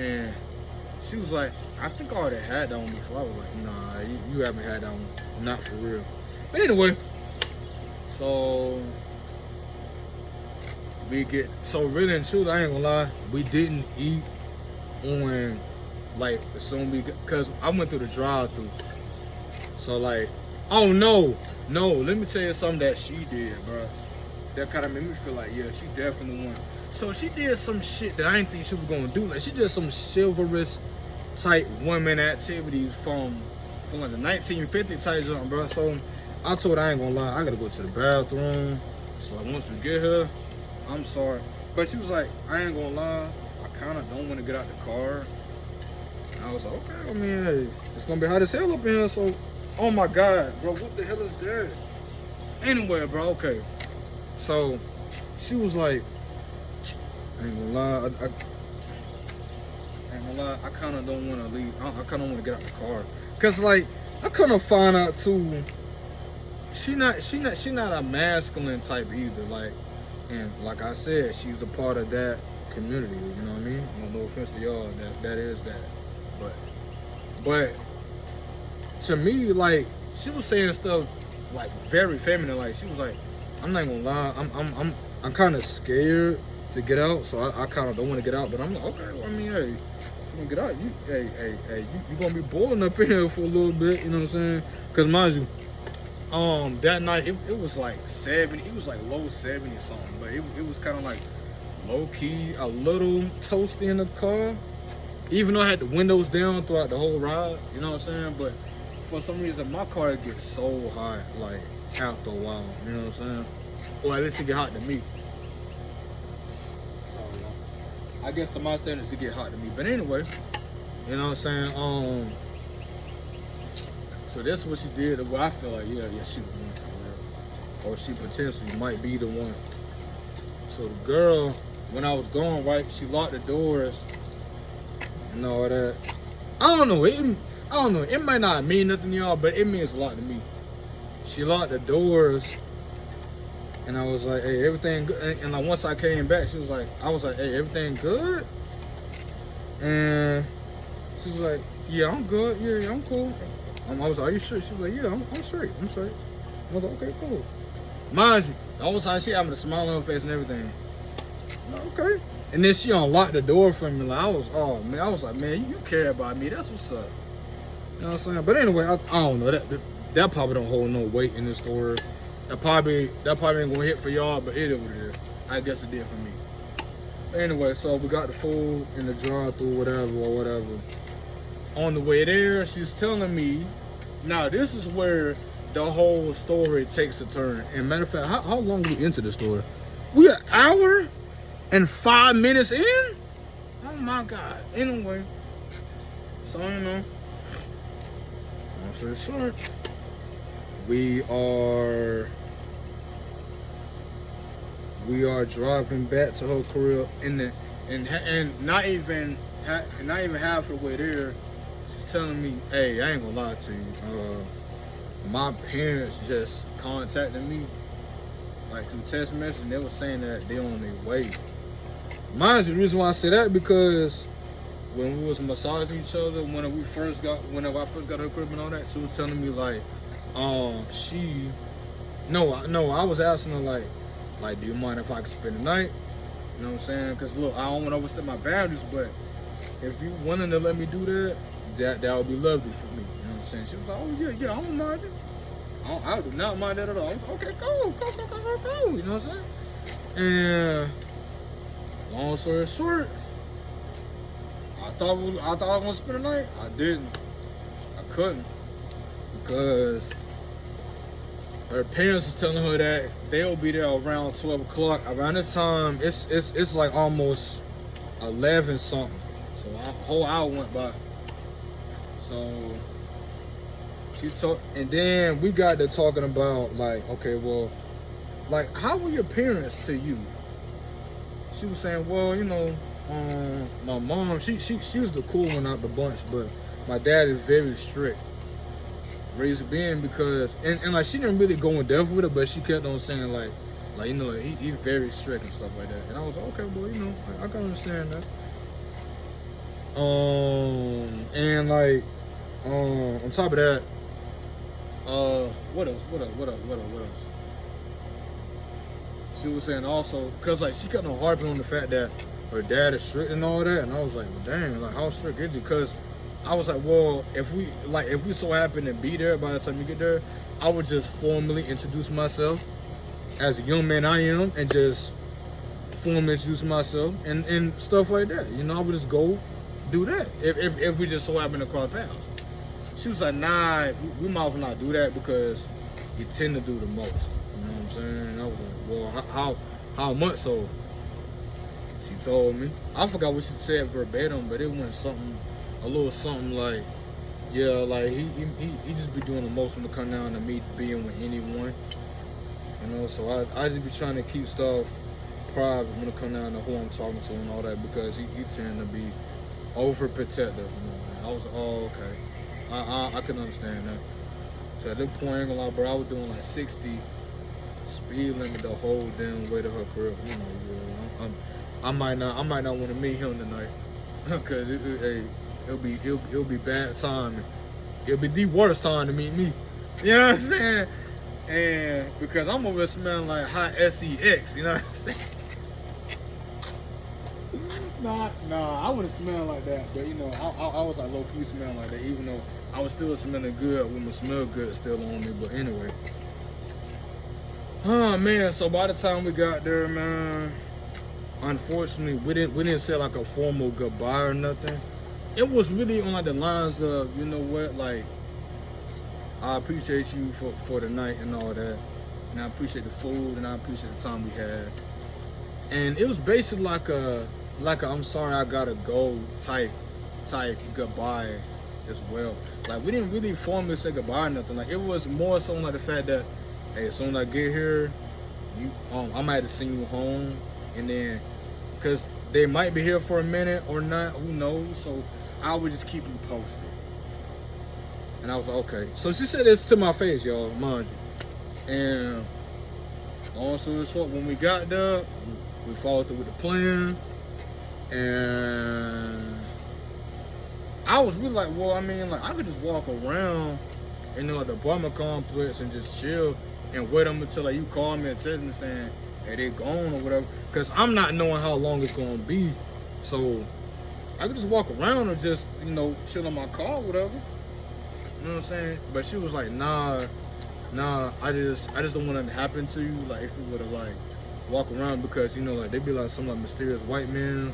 And she was like, I think I already had that one before. I was like, nah, you haven't had that one. Not for real. But anyway, so really and truly, I ain't gonna lie, we didn't eat on like as soon because I went through the drive-through. So like, oh no, let me tell you something that she did, bro. That kind of made me feel like, yeah, she definitely won. So she did some shit that I didn't think she was gonna do. Like, she did some chivalrous type women activities from like the 1950 type jump, bro. So I told her, I ain't gonna lie, I gotta go to the bathroom. So like, once we get here, I'm sorry. But she was like, I ain't gonna lie, I kind of don't want to get out the car. And I was like, okay, I mean, hey, it's gonna be hot as hell up in here, so. Oh my God, bro, what the hell is that? Anyway, bro, okay. So, she was like, I ain't gonna lie, I kind of don't want to leave. I kind of want to get out the car. Cause like, I couldn't find out too, she not a masculine type either. Like, and like I said, she's a part of that community, you know what I mean? No offense to y'all, that is that. But to me, like, she was saying stuff like very feminine. Like, she was like, I'm not gonna lie, I'm kind of scared to get out, so I kind of don't want to get out. But I'm like, okay, well, I mean, hey, you gonna get out? You gonna be boiling up in here for a little bit, you know what I'm saying? Cause mind you, that night it was like 70, it was like low 70 something, but it was kind of like low key, a little toasty in the car, even though I had the windows down throughout the whole ride, you know what I'm saying? But for some reason, my car gets so hot, like, after a while. You know what I'm saying? Or at least it get hot to me. I guess to my standards, it get hot to me. But anyway, you know what I'm saying? So that's what she did. Well, I feel like, yeah, she was one for real. Or she potentially might be the one. So the girl, when I was gone, right, she locked the doors and all that. I don't know. It might not mean nothing to y'all, but it means a lot to me. She locked the doors, and I was like, "Hey, everything good?" And like once I came back, I was like, "Hey, everything good?" And she was like, "Yeah, I'm good. Yeah, I'm cool." I was like, "Are you sure?" She was like, "Yeah, I'm straight. I'm straight." I was like, "Okay, cool." Mind you, the whole time she having a smile on her face and everything. I'm like, okay. And then she unlocked the door for me. Like I was like, man, you care about me. That's what's up. You know what I'm saying? But anyway, I don't know. That probably don't hold no weight in this story. That probably ain't gonna hit for y'all, but it is what it is. I guess it did for me. But anyway, so we got the food in the drive-through, whatever. On the way there, she's telling me, now this is where the whole story takes a turn. And matter of fact, how long we into the story? We an hour and 5 minutes in? Oh my God. Anyway, so you know, long story short, we are driving back to her crib and not even half the way there. She's telling me, hey, I ain't gonna lie to you. My parents just contacted me, like through text message, and they were saying that they on their way. Mind you, the reason why I say that because when we was massaging each other, whenever I first got her crib and all that, she was telling me like, I was asking her like, do you mind if I could spend the night? You know what I'm saying? Because look, I don't want to overstep my boundaries, but if you wanted to let me do that would be lovely for me. You know what I'm saying? She was like, oh yeah, I don't mind it. I do not mind that at all. I was like, okay, go. You know what I'm saying? And long story short, I thought I was gonna spend the night. I didn't. I couldn't because her parents was telling her that they'll be there around 12 o'clock. Around this time, it's like almost 11 something. So a whole hour went by. So she talked, and then we got to talking about like, okay, well, like how were your parents to you? She was saying, well, you know, my mom, she was the cool one out the bunch, but my dad is very strict. Reason being because, and like she didn't really go in depth with it, but she kept on saying like you know, he's very strict and stuff like that. And I was like, okay, well, you know, I can understand that. And like, on top of that, what else? She was saying also, cause like she kept on harping on the fact that her dad is strict and all that, and I was like, well, dang, like how strict is he? Cause I was like, well, if we so happen to be there by the time you get there, I would just formally introduce myself as a young man I am, and just formally introduce myself and stuff like that. You know, I would just go do that if we just so happen to cross paths. She was like, nah, we might as well not do that because you tend to do the most. You know what I'm saying? And I was like, well, how much so? She told me. I forgot what she said verbatim, but it went a little something like, yeah, like he just be doing the most when it come down to me being with anyone. You know, so I just be trying to keep stuff private when it come down to who I'm talking to and all that, because he tend to be overprotective. You know, I was like, oh, okay. I can understand that. So at that point, I ain't gonna lie, bro, I was doing like 60 speed limit the whole damn way to her crib. You know, I might not want to meet him tonight, cause it'll be bad timing. It'll be the worst time to meet me. You know what I'm saying? And because I'm over there smelling like hot SEX, you know what I'm saying? Nah, I wouldn't smell like that, but you know, I was like low key smelling like that, even though I was still smelling good with my smell good still on me. But anyway, oh man, so by the time we got there, man, unfortunately we didn't say like a formal goodbye or nothing. It was really on like the lines of, you know what, like I appreciate you for the night and all that. And I appreciate the food and I appreciate the time we had. And it was basically like a I'm sorry I gotta go type goodbye as well. Like we didn't really formally say goodbye or nothing. Like it was more so like the fact that, hey, as soon as I get here, I might have to send you home, and then because they might be here for a minute or not, who knows? So I would just keep you posted. And I was like, okay. So she said this to my face, y'all, mind you. And long story short, when we got there, we followed through with the plan, and I was really like, well, I mean, like I could just walk around in the apartment complex and just chill and wait them until like you call me and text me saying, hey, they gone or whatever. Cause I'm not knowing how long it's gonna be, so I could just walk around or just chill in my car or whatever. You know what I'm saying? But she was like, nah, I just don't want nothing to happen to you. Like if you were to like walk around, because like they be like some like mysterious white men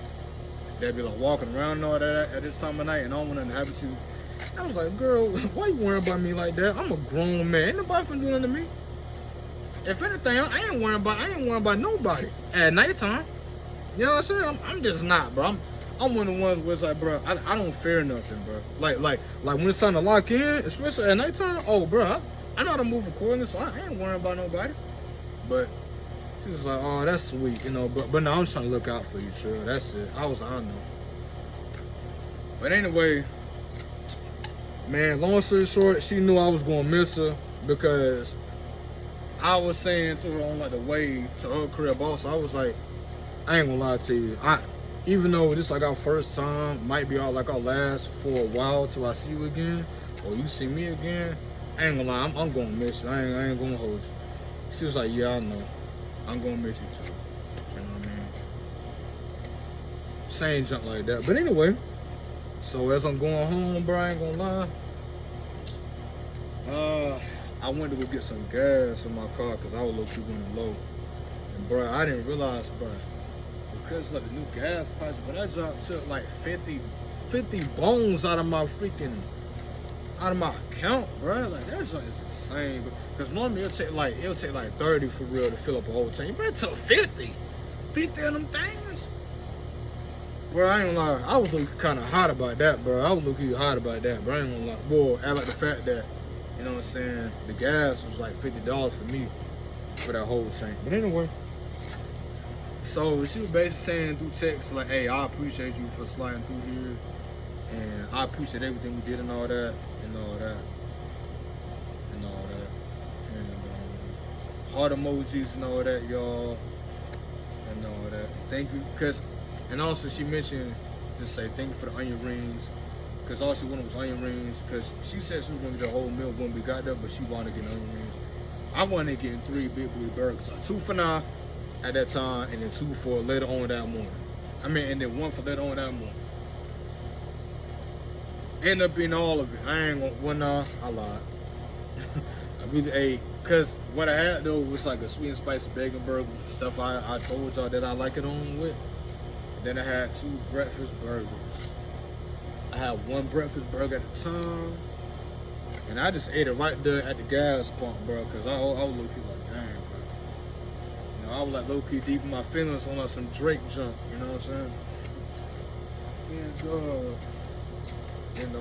that be like walking around and all that at this time of night, and I don't want nothing to happen to you. I was like, girl, why you worrying about me like that? I'm a grown man. Ain't nobody finna do nothing to me. If anything, I ain't worrying about nobody at nighttime. You know what I'm saying? I'm just not, bro. I'm one of the ones where it's like, bro, I don't fear nothing, bro. Like when it's time to lock in, especially at nighttime. Oh, bro, I know how to move accordingly, so I ain't worrying about nobody. But she was like, oh, that's sweet, But no, I'm trying to look out for you, sure. That's it. I was like, I know. But anyway, man, long story short, she knew I was gonna miss her because I was saying to her on like the way to her crib also, I was like, I ain't gonna lie to you. Even though this like our first time, might be our last for a while till I see you again, or you see me again, I ain't gonna lie, I'm gonna miss you. I ain't gonna hold you. She was like, yeah, I know. I'm gonna miss you too. You know what I mean? Saying junk like that. But anyway, so as I'm going home, bro, I ain't gonna lie. I went to go get some gas in my car because I was low-key running low. And bro, I didn't realize, bro, because like the new gas price, but that junk took like 50 bones out of my account, bro. Like that junk is insane. Because normally it'll take like 30 for real to fill up a whole tank. But it took 50 of them things. Bro, I ain't gonna lie, I was kind of hot about that, bro. I was looking hot about that, bro. I ain't gonna lie. Boy, I like the fact that, you know what I'm saying, the gas was like $50 for me for that whole tank. But anyway, so she was basically saying through text like, hey, I appreciate you for sliding through here, and I appreciate everything we did and all that, and heart emojis and all that, y'all, and all that. Thank you, and also she mentioned, just say thank you for the onion rings, because all she wanted was onion rings, because she said she was going to get a whole meal when we got there, but she wanted to get onion rings. I wanted to get 3 big booty burgers, 2 for now at that time, and then 2 for later on that morning. And then 1 for later on that morning. End up being all of it. I ain't gonna, well, nah, I lied. I really ate, because what I had though was like a sweet and spicy bacon burger, stuff I told y'all that I like it on with. Then I had 2 breakfast burgers. I had 1 breakfast burger at the time, and I just ate it right there at the gas pump, bro, because I was low-key like, dang, bro. I was like low-key deep in my feelings on like some Drake junk, you know what I'm saying? And,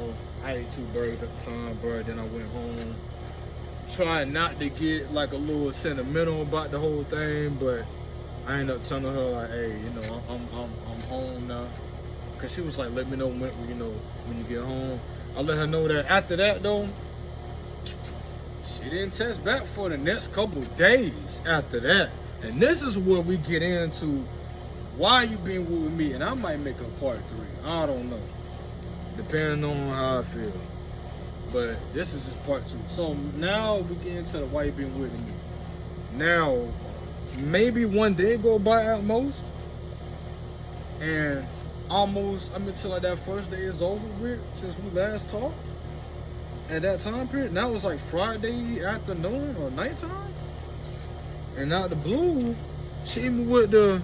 I ate 2 burgers at the time, bro, then I went home. Tried not to get like a little sentimental about the whole thing, but I ended up telling her like, hey, I'm home now. Cause she was like, let me know when you get home. I let her know that. After that though, she didn't text back for the next couple days after that. And this is where we get into why you being with me, and I might make a part 3. I don't know, depending on how I feel. But this is just part 2. So now we get into the why you being with me. Now, maybe one day go by at most, and almost until like that first day is over with since we last talked. At that time period, now it's like Friday afternoon or nighttime, and out the blue, she hit me with the,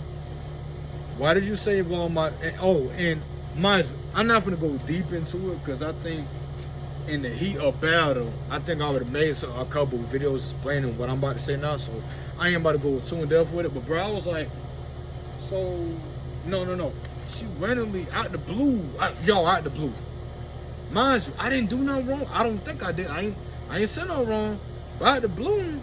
why did you save all my? And mind you, I'm not gonna go deep into it because I think in the heat of battle, I think I would have made a couple videos explaining what I'm about to say now. So I ain't about to go too in depth with it. But bro, I was like, so no. She randomly out the blue, out the blue. Mind you, I didn't do nothing wrong. I don't think I did. I ain't said nothing wrong. But out the blue,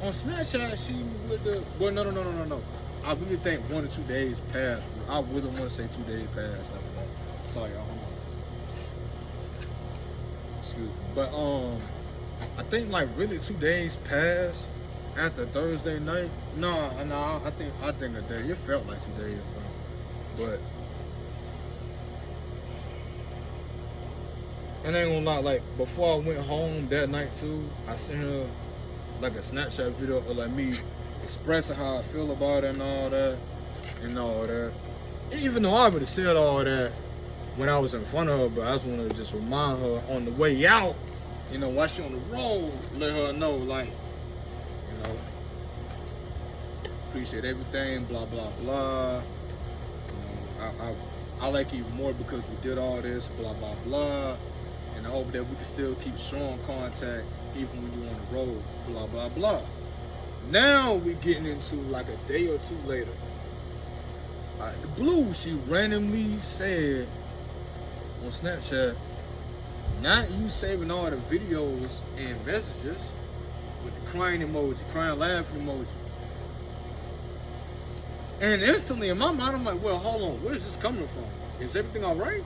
on Snapchat, she with the. Well, no. I really think 1 or 2 days passed. I wouldn't want to say 2 days passed after that. Sorry, y'all. Hold on. Excuse me. But I think like really 2 days passed after Thursday night. No. I think a day. It felt like 2 days, bro. But and I ain't gonna lie, like before I went home that night too, I sent her like a Snapchat video of like me expressing how I feel about it and all that. Even though I already said all that when I was in front of her, but I just want to just remind her on the way out, you know, while she on the road, let her know, like, you know, appreciate everything, blah blah blah. You know, I like you more because we did all this, blah blah blah. And I hope that we can still keep strong contact even when you're on the road, blah blah blah. Now we getting into like a day or two later. The blue, she randomly said on Snapchat, not you saving all the videos and messages with the crying emoji, crying laughing emoji. And instantly in my mind, I'm like, well, hold on, where is this coming from? Is everything all right?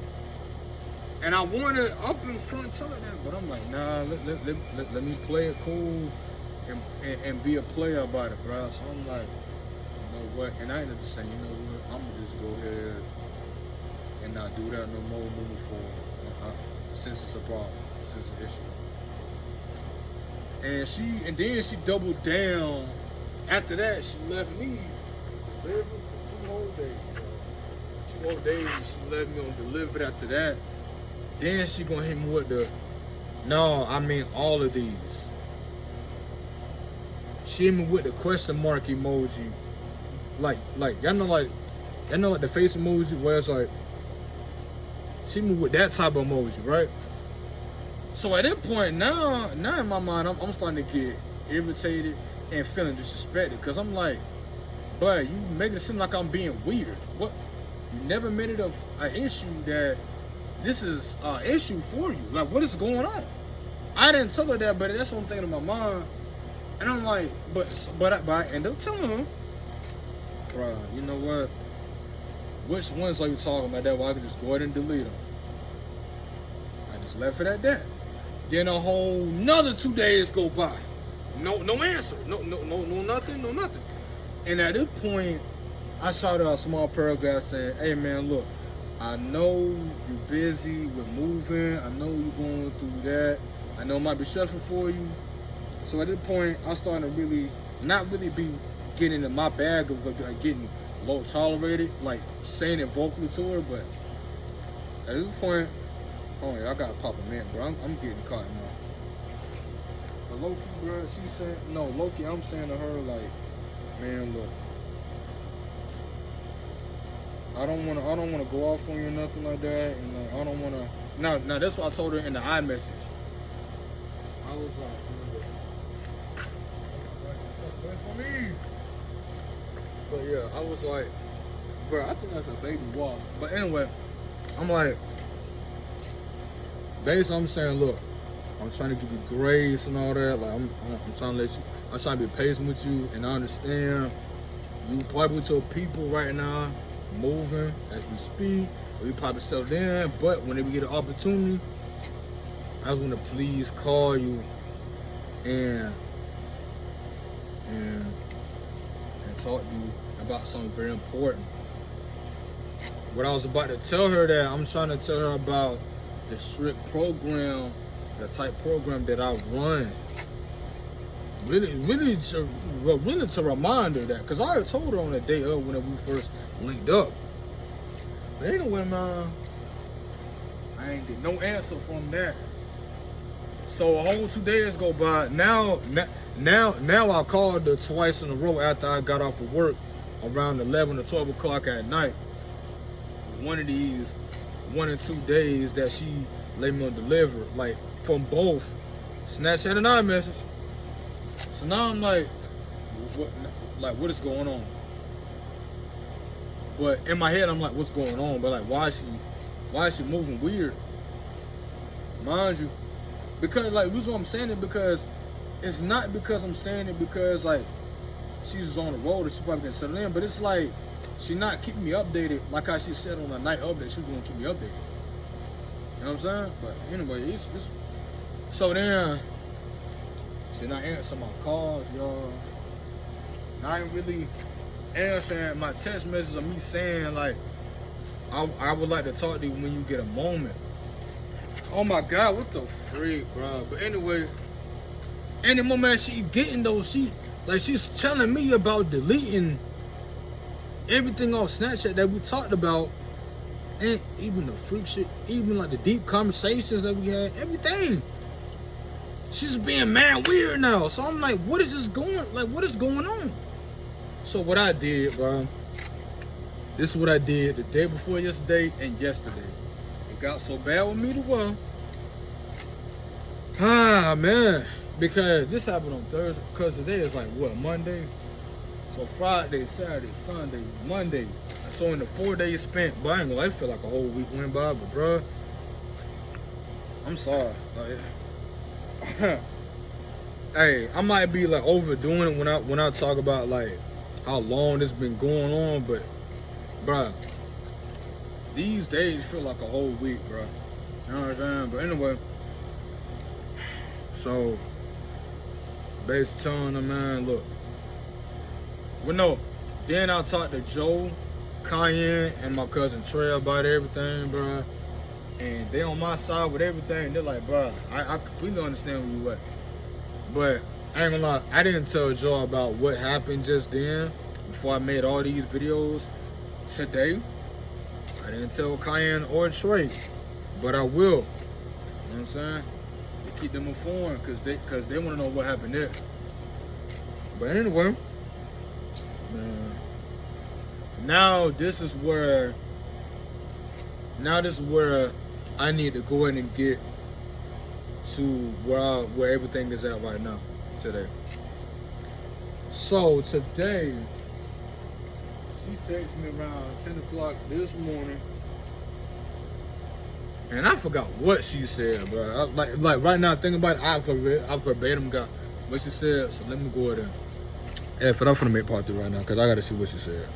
And I wanted up in front tell her that, but I'm like, nah, let me play it cool and be a player about it, bro. So I'm like, you know what? And I ended up just saying, you know what? I'm gonna just go ahead and not do that no more moving forward. Since it's a problem, since it's an issue. And then she doubled down. After that, she left me delivered for 2 whole days. 2 whole days, she left me on delivered after that. Then she gonna hit me with the, no, I mean all of these. She hit me with the question mark emoji. Like y'all know like the face emoji where it's like, she hit me with that type of emoji, right? So at that point, now in my mind, I'm starting to get irritated and feeling disrespected. Cause I'm like, but you making it seem like I'm being weird. What? You never made it an issue that this is an issue for you. Like, what is going on? I didn't tell her that, but that's what I'm thinking in my mind. And I'm like, but I end up telling her, bruh, you know what? Which ones are you talking about that? Well, I can just go ahead and delete them. I just left it at that. Then a whole another 2 days go by. No answer. No nothing. And at this point, I shot out a small paragraph saying, hey man, look, I know you're busy with moving. I know you're going through that. I know it might be stressful for you. So at this point, I started to really, not really be getting in my bag of getting low tolerated, like saying it vocally to her, but at this point, oh yeah, I gotta pop a mint, bro. I'm getting caught now. But Loki, bro, she said, no, Loki, I'm saying to her, like, man, look, I don't wanna go off on you or nothing like that, and like, I don't wanna. Now that's what I told her in the iMessage. I was like, for me. But yeah, I was like, bro, I think that's a baby wash. But anyway, I'm like, basically, I'm saying, look, I'm trying to give you grace and all that. Like, I'm trying to let you, I'm trying to be patient with you, and I understand you probably with your people right now, moving as we speak, or you probably settled in. But whenever you get an opportunity, I just want to please call you and talk to you about something very important. What I was about to tell her, that I'm trying to tell her about the strict program, the type program that I run. Really to remind her that, because I already told her on the day of when we first linked up. But anyway, man, I ain't get no answer from that. So a whole 2 days go by. Now I called her twice in a row after I got off of work around 11 or 12 o'clock at night. One of these 1 or 2 days that she let me deliver, like, from both Snapchat and iMessage. So now I'm like, what is going on? But in my head, I'm like, what's going on? But like, why is she moving weird? Mind you, because like, the reason why I'm saying it, because it's not because I'm saying it because like she's on the road and she probably gonna settle in, but it's like she not keeping me updated like how she said on the night update she was gonna keep me updated. You know what I'm saying? But anyway, it's so then she not answering my calls, y'all. I ain't really answering my text messages of me saying like I would like to talk to you when you get a moment. Oh my God, what the freak, bro? But anyway, any moment she getting those, she's telling me about deleting everything off Snapchat that we talked about, and even the freak shit, even like the deep conversations that we had, everything. She's being mad weird now. So I'm like, what is going on? So what I did, bro, this is what I did the day before yesterday and yesterday. It got so bad with me to well. Ah, man. Because this happened on Thursday. Because today is like, what, Monday? So Friday, Saturday, Sunday, Monday. So in the 4 days spent, but I ain't gonna lie, I feel like a whole week went by, but bro, I'm sorry. Like, hey, I might be like overdoing it when I talk about like how long this been going on, but bro, these days feel like a whole week, bro. You know what I'm saying? But anyway, so basically telling them, man, look. Well, no. Then I talked to Joe, Cayenne, and my cousin Trey about everything, bro. And they on my side with everything. They're like, bro, I completely understand where you at. But I ain't gonna lie, I didn't tell Joe about what happened just then before I made all these videos today. I didn't tell Cayenne or Trey, but I will. You know what I'm saying? To keep them informed, cause they want to know what happened there. But anyway, man, now this is where I need to go in and get to where everything is at right now today. So today, she texted me around 10 o'clock this morning, and I forgot what she said, bro. Like right now, thinking about it, I verbatim got what she said. So let me go ahead and if I'm finna make part 3 right now, cause I gotta see what she said.